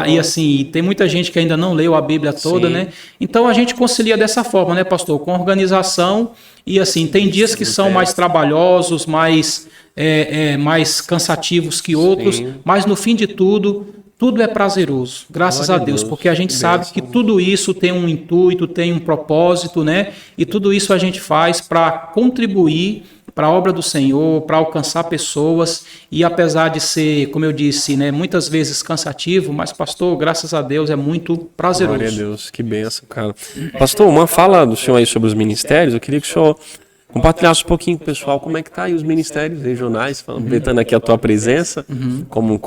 E assim, tem muita gente que ainda não leu a Bíblia toda, né? Então a gente concilia dessa forma, né, pastor? Com organização. E assim, tem dias que são mais trabalhosos, mais cansativos que outros, mas no fim de tudo, tudo é prazeroso, graças a Deus, porque a gente sabe que tudo isso tem um intuito, tem um propósito, né? E tudo isso a gente faz para contribuir para a obra do Senhor, para alcançar pessoas, e apesar de ser, como eu disse, né, muitas vezes cansativo, mas pastor, graças a Deus, é muito prazeroso. Glória a Deus, que benção, cara. Pastor, uma fala do senhor aí sobre os ministérios, eu queria que o senhor compartilhasse um pouquinho com o pessoal como é que tá aí os ministérios regionais, aproveitando aqui a tua presença como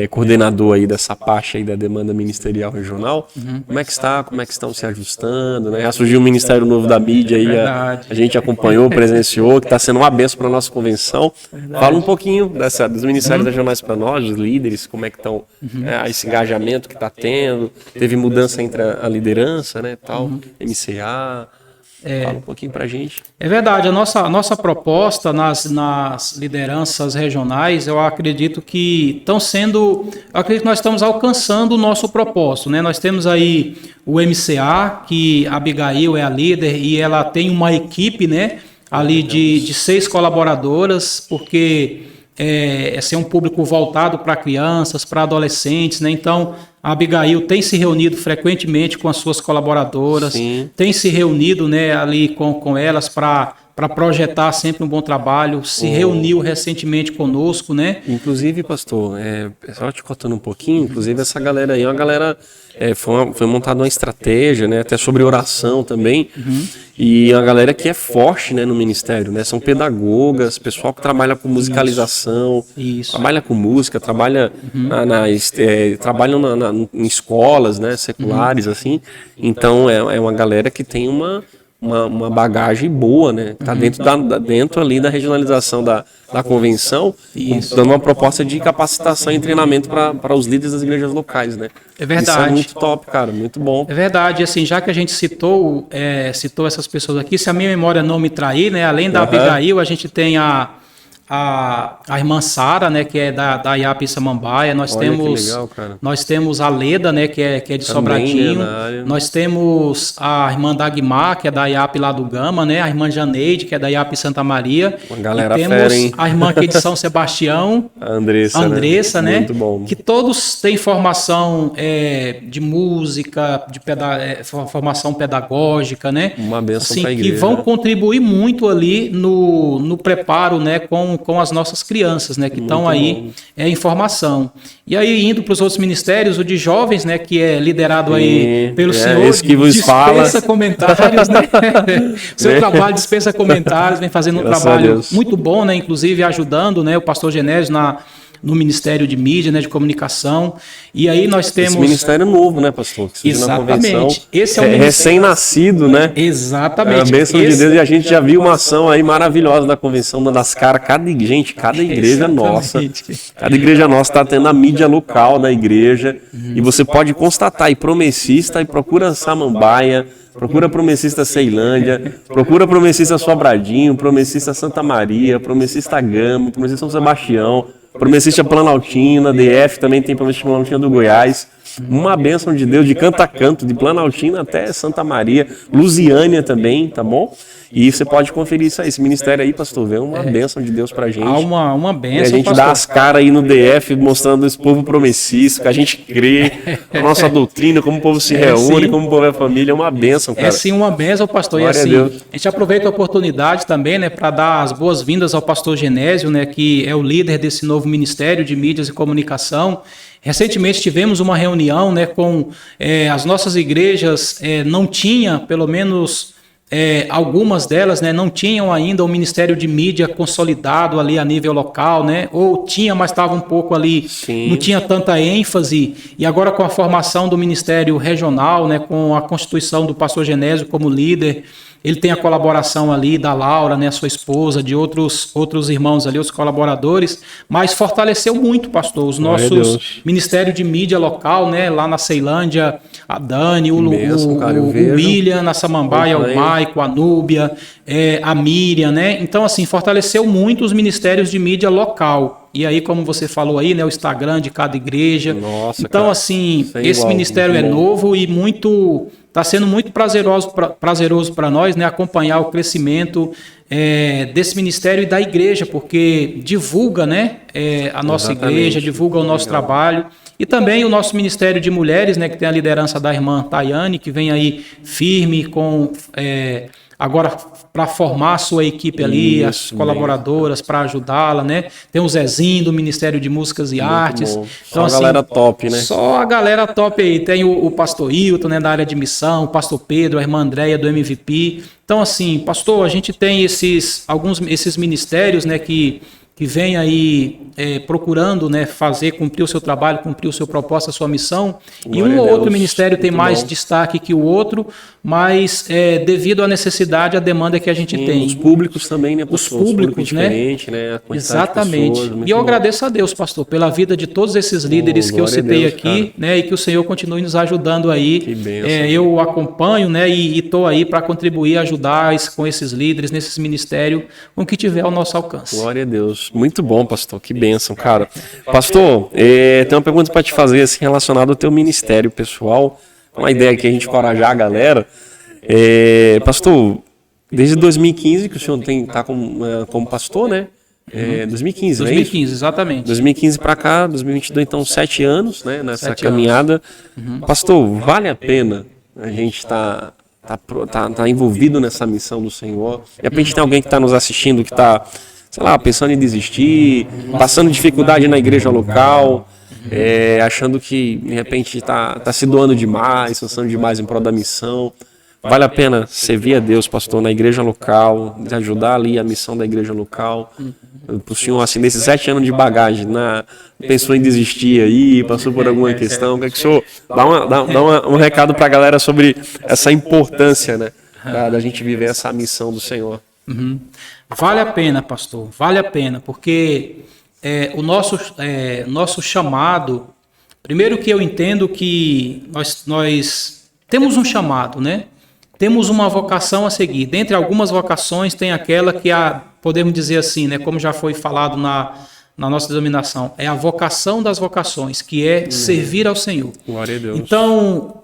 coordenador aí dessa parte aí da demanda ministerial regional. Como é que está? Como é que estão se ajustando, né? Já surgiu o Ministério Novo da Mídia aí, a gente acompanhou, presenciou, que está sendo uma benção para a nossa convenção. Fala um pouquinho dos ministérios regionais para nós, dos líderes, como é que estão, esse engajamento que está tendo, teve mudança entre a liderança, né, tal, MCA. Fala um pouquinho pra gente. É verdade, a nossa proposta nas lideranças regionais, eu acredito que nós estamos alcançando o nosso propósito, né? Nós temos aí o MCA, que a Abigail é a líder e ela tem uma equipe, né, ali de 6 colaboradoras, porque é um público voltado para crianças, para adolescentes, né? Então, a Abigail tem se reunido frequentemente com as suas colaboradoras, tem se reunido, né, ali com elas para projetar sempre um bom trabalho, se reuniu recentemente conosco, né? Inclusive, pastor, só te cortando um pouquinho, inclusive essa galera aí é uma galera, foi montada uma estratégia, né, até sobre oração também, e a galera que é forte, né, no ministério, né, são pedagogas, pessoal que trabalha com musicalização, trabalha com música, trabalha trabalham em escolas, né, seculares, assim, então é uma galera que tem uma bagagem boa, né? Está dentro ali da regionalização da convenção, dando uma proposta de capacitação e treinamento para os líderes das igrejas locais, né? É verdade. Isso é muito top, cara, muito bom. É verdade, assim, já que a gente citou essas pessoas aqui, se a minha memória não me trair, né? Além da Abigail, a gente tem a irmã Sara, né, que é da IAP Samambaia. Nós temos a Leda, né, que é de também, Sobradinho. Né, nós temos a irmã Dagmar, que é da IAP lá do Gama, né, a irmã Janeide, que é da IAP Santa Maria. Uma galera e temos fera, hein? A irmã aqui de São Sebastião, a Andressa, né? Muito bom. Que todos têm formação de música, formação pedagógica, né? Uma bênção assim, para a igreja. Que vão contribuir muito ali no preparo, né, com as nossas crianças, né, que estão aí em formação. E aí, indo para os outros ministérios, o de jovens, né, que é liderado aí pelo senhor, esse que vos dispensa comentários, né? Seu trabalho dispensa comentários, vem fazendo um trabalho muito bom, né, inclusive ajudando, né, o pastor Genésio no Ministério de Mídia, né, de Comunicação. E aí nós temos... Esse ministério novo, né, pastor? Que exatamente. Esse é o recém-nascido, né? Exatamente. É a bênção de Deus. E a gente já viu uma ação aí maravilhosa da convenção, uma das caras. Cada igreja nossa. Cada igreja nossa está tendo a mídia local da igreja. E você pode constatar aí, promessista, e procura Samambaia, procura promessista Ceilândia, procura promessista Sobradinho, promessista Santa Maria, promessista Gama, promessista São Sebastião, promessista Planaltina, DF também tem promessista Planaltina do Goiás. Uma bênção de Deus, de canto a canto, de Planaltina até Santa Maria, Lusiânia também, tá bom? E você pode conferir isso aí, esse ministério aí, pastor, vê uma bênção de Deus pra gente. Há uma bênção, e a gente pastor, dá as caras aí no DF, mostrando esse povo promessista, que a gente crê, a nossa doutrina, como o povo se reúne, sim, como o povo é família, é uma bênção, cara. É sim uma bênção, pastor. Glória e assim, a gente aproveita a oportunidade também, né, para dar as boas-vindas ao pastor Genésio, né, que é o líder desse novo Ministério de Mídias e Comunicação. Recentemente tivemos uma reunião, né, com as nossas igrejas, não tinha, pelo menos algumas delas, né, não tinham ainda o Ministério de Mídia consolidado ali a nível local, né, ou tinha, mas estava um pouco ali, sim, não tinha tanta ênfase, e agora com a formação do Ministério Regional, né, com a constituição do pastor Genésio como líder, ele tem a colaboração ali da Laura, né, sua esposa, de outros irmãos ali, os colaboradores, mas fortaleceu muito, pastor, os nossos Ministérios de Mídia local, né, lá na Ceilândia, a Dani, o William, na Samambaia, o Maico, a Núbia, a Miriam, né, então assim, fortaleceu muito os Ministérios de Mídia local. E aí, como você falou aí, né, o Instagram de cada igreja. Nossa, então, cara, assim, esse ministério é novo e está sendo muito prazeroso para nós, né, acompanhar o crescimento desse ministério e da igreja, porque divulga, né, a nossa igreja, divulga o nosso trabalho. E também o nosso Ministério de Mulheres, né, que tem a liderança da irmã Tayane, que vem aí firme com agora para formar a sua equipe ali, as colaboradoras, para ajudá-la, né? Tem o Zezinho do Ministério de Músicas e Artes. Bom. Então, só a galera top, né? Só a galera top aí. Tem o pastor Hilton, né, da área de missão, o pastor Pedro, a irmã Andréia do MVP. Então, assim, pastor, a gente tem esses ministérios, né, que vem aí procurando, né, cumprir o seu trabalho, cumprir o seu propósito, a sua missão. Glória e um ou outro Deus, ministério tem mais bom. Destaque que o outro, mas devido à necessidade, à demanda que a gente tem. Os públicos também, né? Os públicos, né? Diferente, né? A Exatamente. De pessoas, e eu bom. agradeço a Deus, pastor, pela vida de todos esses líderes que eu citei Deus, aqui, cara. né? E que o Senhor continue nos ajudando aí. Que bênção. Eu acompanho, né? E estou aí para contribuir, ajudar com esses líderes, nesses ministérios, com o que tiver ao nosso alcance. Glória a Deus. Muito bom, pastor. Que bênção, cara. Pastor, tem uma pergunta para te fazer assim, relacionada ao teu ministério pessoal. Uma ideia aqui a gente encorajar a galera. Pastor, desde 2015 que o senhor está como pastor, né? 2015, né? 2015, exatamente. 2015 para cá, 2022, então 7 anos, né? Nessa 7 caminhada. Pastor, vale a pena a gente tá envolvido nessa missão do Senhor? De repente tem alguém que está nos assistindo que está, sei lá, pensando em desistir, passando dificuldade na igreja local, achando que de repente está se doando demais, pensando demais em prol da missão. Vale a pena servir a Deus, pastor, na igreja local, ajudar ali a missão da igreja local. Para o senhor, assim, nesses 7 anos de bagagem, pensou em desistir aí, passou por alguma questão, quer que o senhor dá um recado para a galera sobre essa importância, né, da gente viver essa missão do Senhor. Vale a pena, pastor, vale a pena, porque o nosso chamado, primeiro que eu entendo que nós temos um chamado, né? Temos uma vocação a seguir. Dentre algumas vocações tem aquela que podemos dizer assim, né? Como já foi falado na nossa denominação, é a vocação das vocações, que é servir ao Senhor. Glória a Deus. Então,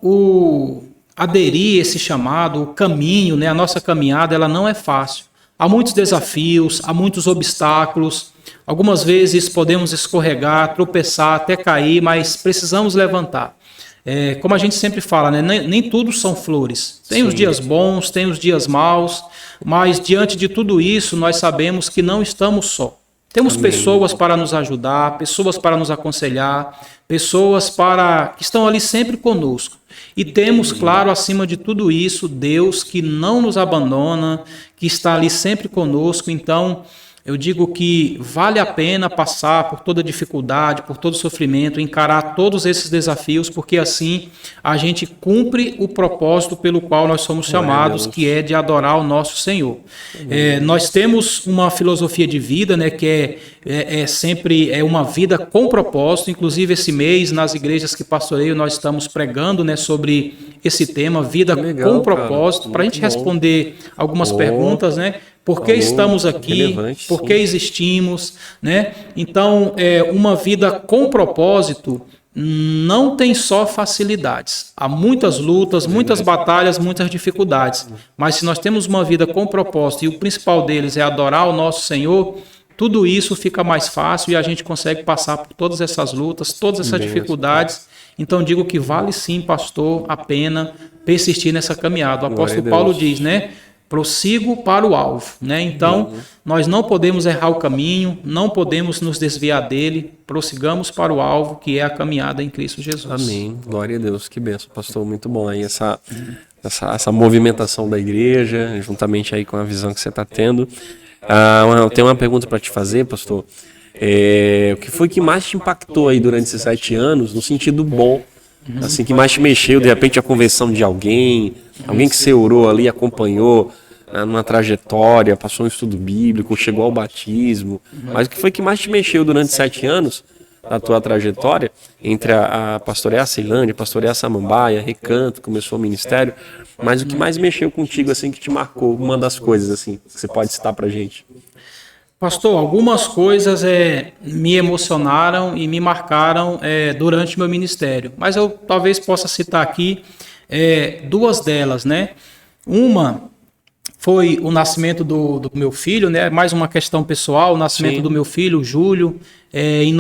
aderir a esse chamado, o caminho, né? A nossa caminhada, ela não é fácil. Há muitos desafios, há muitos obstáculos. Algumas vezes podemos escorregar, tropeçar, até cair, mas precisamos levantar. Como a gente sempre fala, né? Nem tudo são flores. Tem os dias bons, tem os dias maus, mas diante de tudo isso, nós sabemos que não estamos só. Temos pessoas para nos ajudar, pessoas para nos aconselhar, pessoas que estão ali sempre conosco. E temos, claro, acima de tudo isso, Deus que não nos abandona, que está ali sempre conosco. Então, eu digo que vale a pena passar por toda dificuldade, por todo sofrimento, encarar todos esses desafios, porque assim a gente cumpre o propósito pelo qual nós somos chamados, que é de adorar o nosso Senhor. Nós temos uma filosofia de vida, né, que sempre uma vida com propósito. Inclusive esse mês, nas igrejas que pastoreio, nós estamos pregando, né, sobre esse tema, vida com propósito, para a gente responder algumas perguntas, né? Por que estamos aqui? Por que existimos? Né? Então, uma vida com propósito não tem só facilidades. Há muitas lutas, muitas batalhas, muitas dificuldades. Mas se nós temos uma vida com propósito e o principal deles é adorar o nosso Senhor, tudo isso fica mais fácil e a gente consegue passar por todas essas lutas, todas essas dificuldades. Então, digo que vale sim, pastor, a pena persistir nessa caminhada. O apóstolo Paulo diz, né? Prossigo para o alvo, né? Então, nós não podemos errar o caminho, não podemos nos desviar dele, prossigamos para o alvo, que é a caminhada em Cristo Jesus. Amém. Glória a Deus. Que bênção, pastor. Muito bom aí essa movimentação da igreja, juntamente aí com a visão que você está tendo. Eu tenho uma pergunta para te fazer, pastor. O que foi que mais te impactou aí durante esses 7 anos, no sentido bom? Assim, que mais te mexeu, de repente, a conversão de alguém que você orou ali, acompanhou numa trajetória, passou um estudo bíblico, chegou ao batismo, mas o que foi que mais te mexeu durante 7 anos da tua trajetória, entre a pastorear a Ceilândia, pastorear a Samambaia, Recanto, começou o ministério, mas o que mais mexeu contigo, assim, que te marcou, uma das coisas, assim, que você pode citar pra gente? Pastor, algumas coisas me emocionaram e me marcaram durante meu ministério, mas eu talvez possa citar aqui 2 delas, né? Uma foi o nascimento do meu filho, né? Mais uma questão pessoal, o nascimento do meu filho, o Júlio, em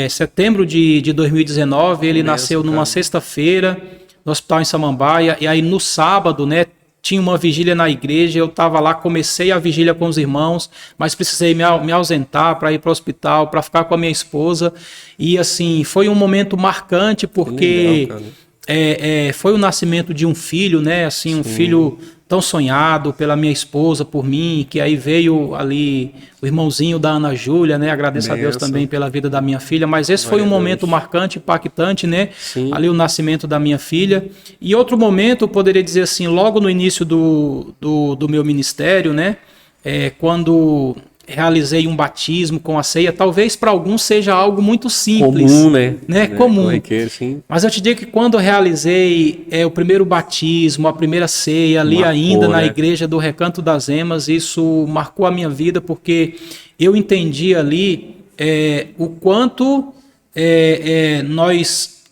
setembro de 2019, ele nasceu numa sexta-feira no hospital em Samambaia, e aí no sábado, né? Tinha uma vigília na igreja, eu estava lá, comecei a vigília com os irmãos, mas precisei me ausentar para ir para o hospital, para ficar com a minha esposa. E assim, foi um momento marcante, porque foi o nascimento de um filho, né? Assim, um filho tão sonhado pela minha esposa, por mim, que aí veio ali o irmãozinho da Ana Júlia, né? Agradeço a Deus também pela vida da minha filha, mas esse foi um momento marcante, impactante, né? Ali o nascimento da minha filha. E outro momento, eu poderia dizer assim, logo no início do meu ministério, né? Quando realizei um batismo com a ceia, talvez para alguns seja algo muito simples. Comum, né? Comum. Sim. Mas eu te digo que quando eu realizei o primeiro batismo, a primeira ceia, ali marcou, ainda na igreja do Recanto das Emas, isso marcou a minha vida, porque eu entendi ali o quanto nós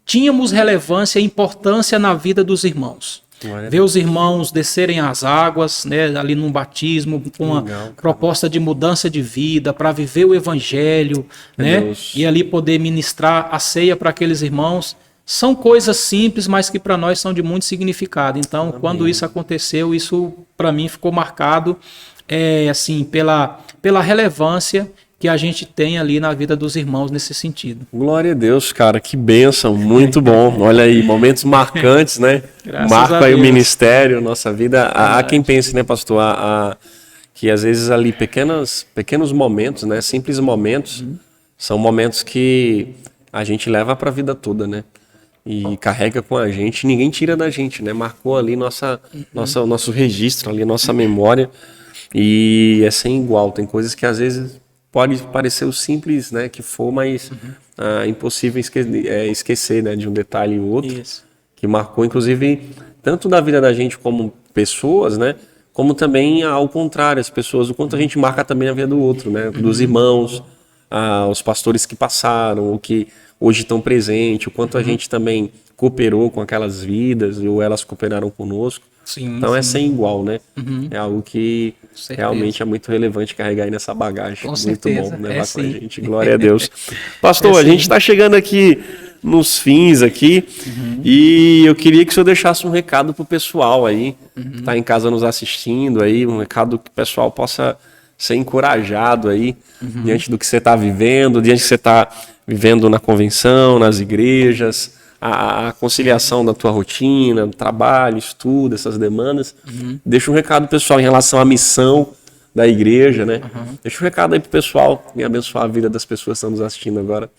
tínhamos relevância e importância na vida dos irmãos. Ver os irmãos descerem as águas, né, ali num batismo, com uma proposta de mudança de vida, para viver o evangelho, né, e ali poder ministrar a ceia para aqueles irmãos. São coisas simples, mas que para nós são de muito significado. Então, quando isso aconteceu, isso para mim ficou marcado assim, pela relevância que a gente tem ali na vida dos irmãos nesse sentido. Glória a Deus, cara, que bênção, muito bom. Olha aí, momentos marcantes, né? Marca aí o ministério, nossa vida. Há quem pense, né, pastor, que às vezes ali pequenos momentos, né, simples momentos, são momentos que a gente leva para a vida toda, né? E carrega com a gente, ninguém tira da gente, né? Marcou ali nosso registro, ali nossa memória, e é sem igual. Tem coisas que às vezes pode parecer o simples, né, que for, mas impossível esquecer, né, de um detalhe ou outro. Isso. Que marcou, inclusive, tanto da vida da gente como pessoas, né, como também ao contrário, as pessoas, o quanto a gente marca também a vida do outro, né, dos irmãos, os pastores que passaram, o que hoje estão presentes, o quanto a gente também cooperou com aquelas vidas, ou elas cooperaram conosco. Então é sem igual, né? É algo que realmente é muito relevante carregar aí nessa bagagem. Com muito certeza. bom levar com a gente. Glória a Deus. Pastor, a gente está chegando aqui nos fins aqui, e eu queria que o senhor deixasse um recado para o pessoal aí, que está em casa nos assistindo aí, um recado que o pessoal possa ser encorajado aí, diante do que você está vivendo, diante do que você está vivendo na convenção, nas igrejas, a conciliação da tua rotina, do trabalho, estudo, essas demandas. Deixa um recado pessoal em relação à missão da igreja, né? Deixa um recado aí pro pessoal e abençoar a vida das pessoas que estão nos assistindo agora.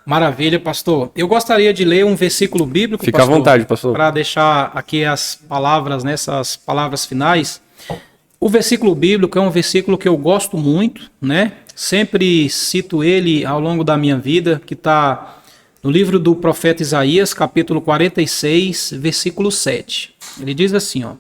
Maravilha, pastor. Eu gostaria de ler um versículo bíblico, Fica pastor, à vontade, pastor. Para deixar aqui as palavras, nessas palavras finais. O versículo bíblico é um versículo que eu gosto muito, né? Sempre cito ele ao longo da minha vida, que está no livro do profeta Isaías, capítulo 46, versículo 7. Ele diz assim, ó: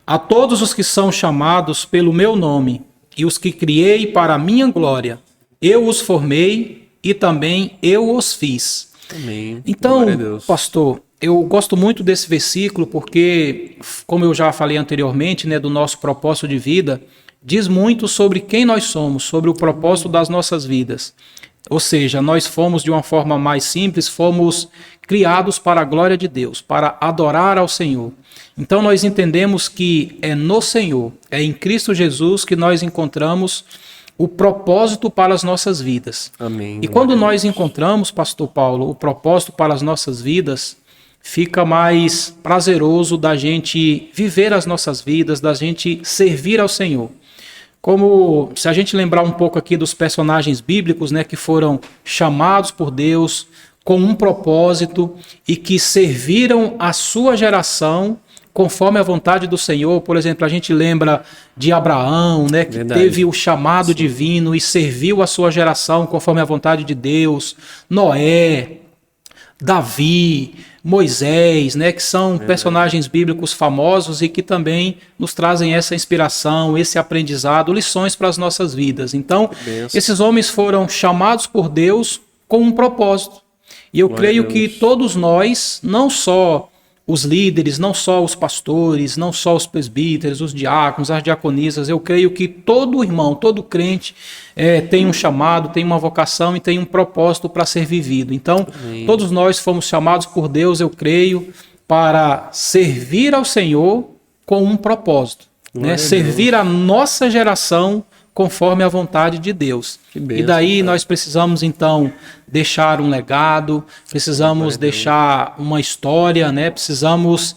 a todos os que são chamados pelo meu nome e os que criei para a minha glória, eu os formei e também eu os fiz. Amém. Então, pastor, eu gosto muito desse versículo porque, como eu já falei anteriormente, né, do nosso propósito de vida, diz muito sobre quem nós somos, sobre o propósito das nossas vidas. Ou seja, nós fomos, de uma forma mais simples, fomos criados para a glória de Deus, para adorar ao Senhor. Então nós entendemos que é no Senhor, é em Cristo Jesus que nós encontramos o propósito para as nossas vidas. Amém. E quando nós encontramos, pastor Paulo, o propósito para as nossas vidas, fica mais prazeroso da gente viver as nossas vidas, da gente servir ao Senhor. Como, se a gente lembrar um pouco aqui dos personagens bíblicos, né, que foram chamados por Deus com um propósito e que serviram a sua geração conforme a vontade do Senhor. Por exemplo, a gente lembra de Abraão, né, que teve o chamado divino e serviu a sua geração conforme a vontade de Deus. Noé, Davi, Moisés, né, que são personagens bíblicos famosos e que também nos trazem essa inspiração, esse aprendizado, lições para as nossas vidas. Então, esses homens foram chamados por Deus com um propósito. E eu creio que todos nós, não só os líderes, não só os pastores, não só os presbíteros, os diáconos, as diaconisas. Eu creio que todo irmão, todo crente tem um chamado, tem uma vocação e tem um propósito para ser vivido. Então, todos nós fomos chamados por Deus, eu creio, para servir ao Senhor com um propósito, né? Servir a nossa geração conforme a vontade de Deus. Bênção, e daí nós precisamos, então, deixar um legado, precisamos deixar uma história, né? Precisamos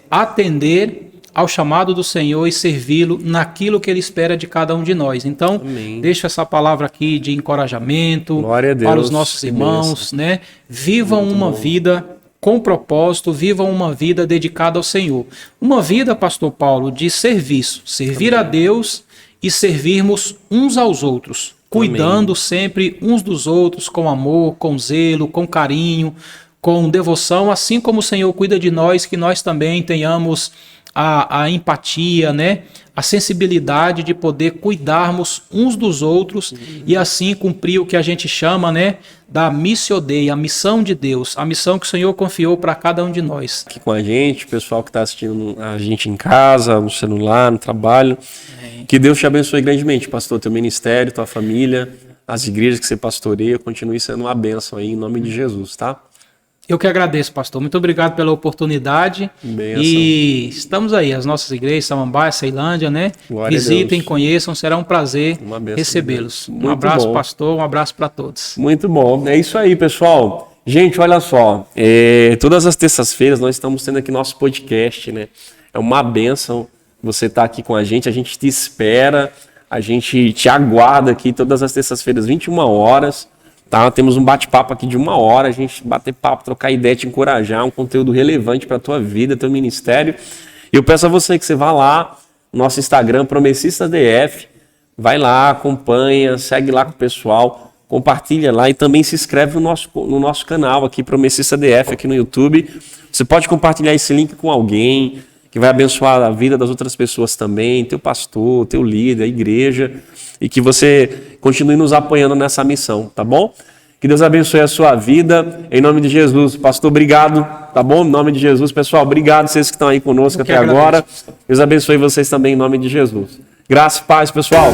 atender ao chamado do Senhor e servi-lo naquilo que Ele espera de cada um de nós. Então, deixo essa palavra aqui de encorajamento para os nossos irmãos, né? Vivam uma vida com propósito, vivam uma vida dedicada ao Senhor. Uma vida, pastor Paulo, de serviço, servir a Deus e servirmos uns aos outros, cuidando sempre uns dos outros com amor, com zelo, com carinho, com devoção, assim como o Senhor cuida de nós, que nós também tenhamos a empatia, né? A sensibilidade de poder cuidarmos uns dos outros e assim cumprir o que a gente chama, né, da missio Dei, a missão de Deus, a missão que o Senhor confiou para cada um de nós. Aqui com a gente, o pessoal que está assistindo a gente em casa, no celular, no trabalho. Que Deus te abençoe grandemente, pastor, teu ministério, tua família, as igrejas que você pastoreia, continue sendo uma bênção aí, em nome de Jesus, tá? Eu que agradeço, pastor. Muito obrigado pela oportunidade. Benção. E estamos aí, as nossas igrejas, Samambaia, Ceilândia, né? Glória Visitem, conheçam, será um prazer recebê-los. Um abraço, bom. Pastor, um abraço para todos. Muito bom. É isso aí, pessoal. Gente, olha só, todas as terças-feiras nós estamos tendo aqui nosso podcast, né? É uma bênção você estar aqui com a gente te espera, a gente te aguarda aqui todas as terças-feiras, 21 horas. Tá? Temos um bate-papo aqui de 1 hora, a gente bater papo, trocar ideia, te encorajar, um conteúdo relevante para a tua vida, teu ministério. E eu peço a você que você vá lá no nosso Instagram, PromessistasDF, vai lá, acompanha, segue lá com o pessoal, compartilha lá e também se inscreve no nosso canal aqui, PromessistasDF, aqui no YouTube. Você pode compartilhar esse link com alguém que vai abençoar a vida das outras pessoas também, teu pastor, teu líder, a igreja, e que você continue nos apoiando nessa missão, tá bom? Que Deus abençoe a sua vida, em nome de Jesus. Pastor, obrigado, tá bom? Em nome de Jesus, pessoal, obrigado vocês que estão aí conosco até agora. Deus abençoe vocês também, em nome de Jesus. Graça e paz, pessoal.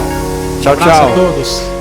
Tchau, tchau. Um abraço a todos.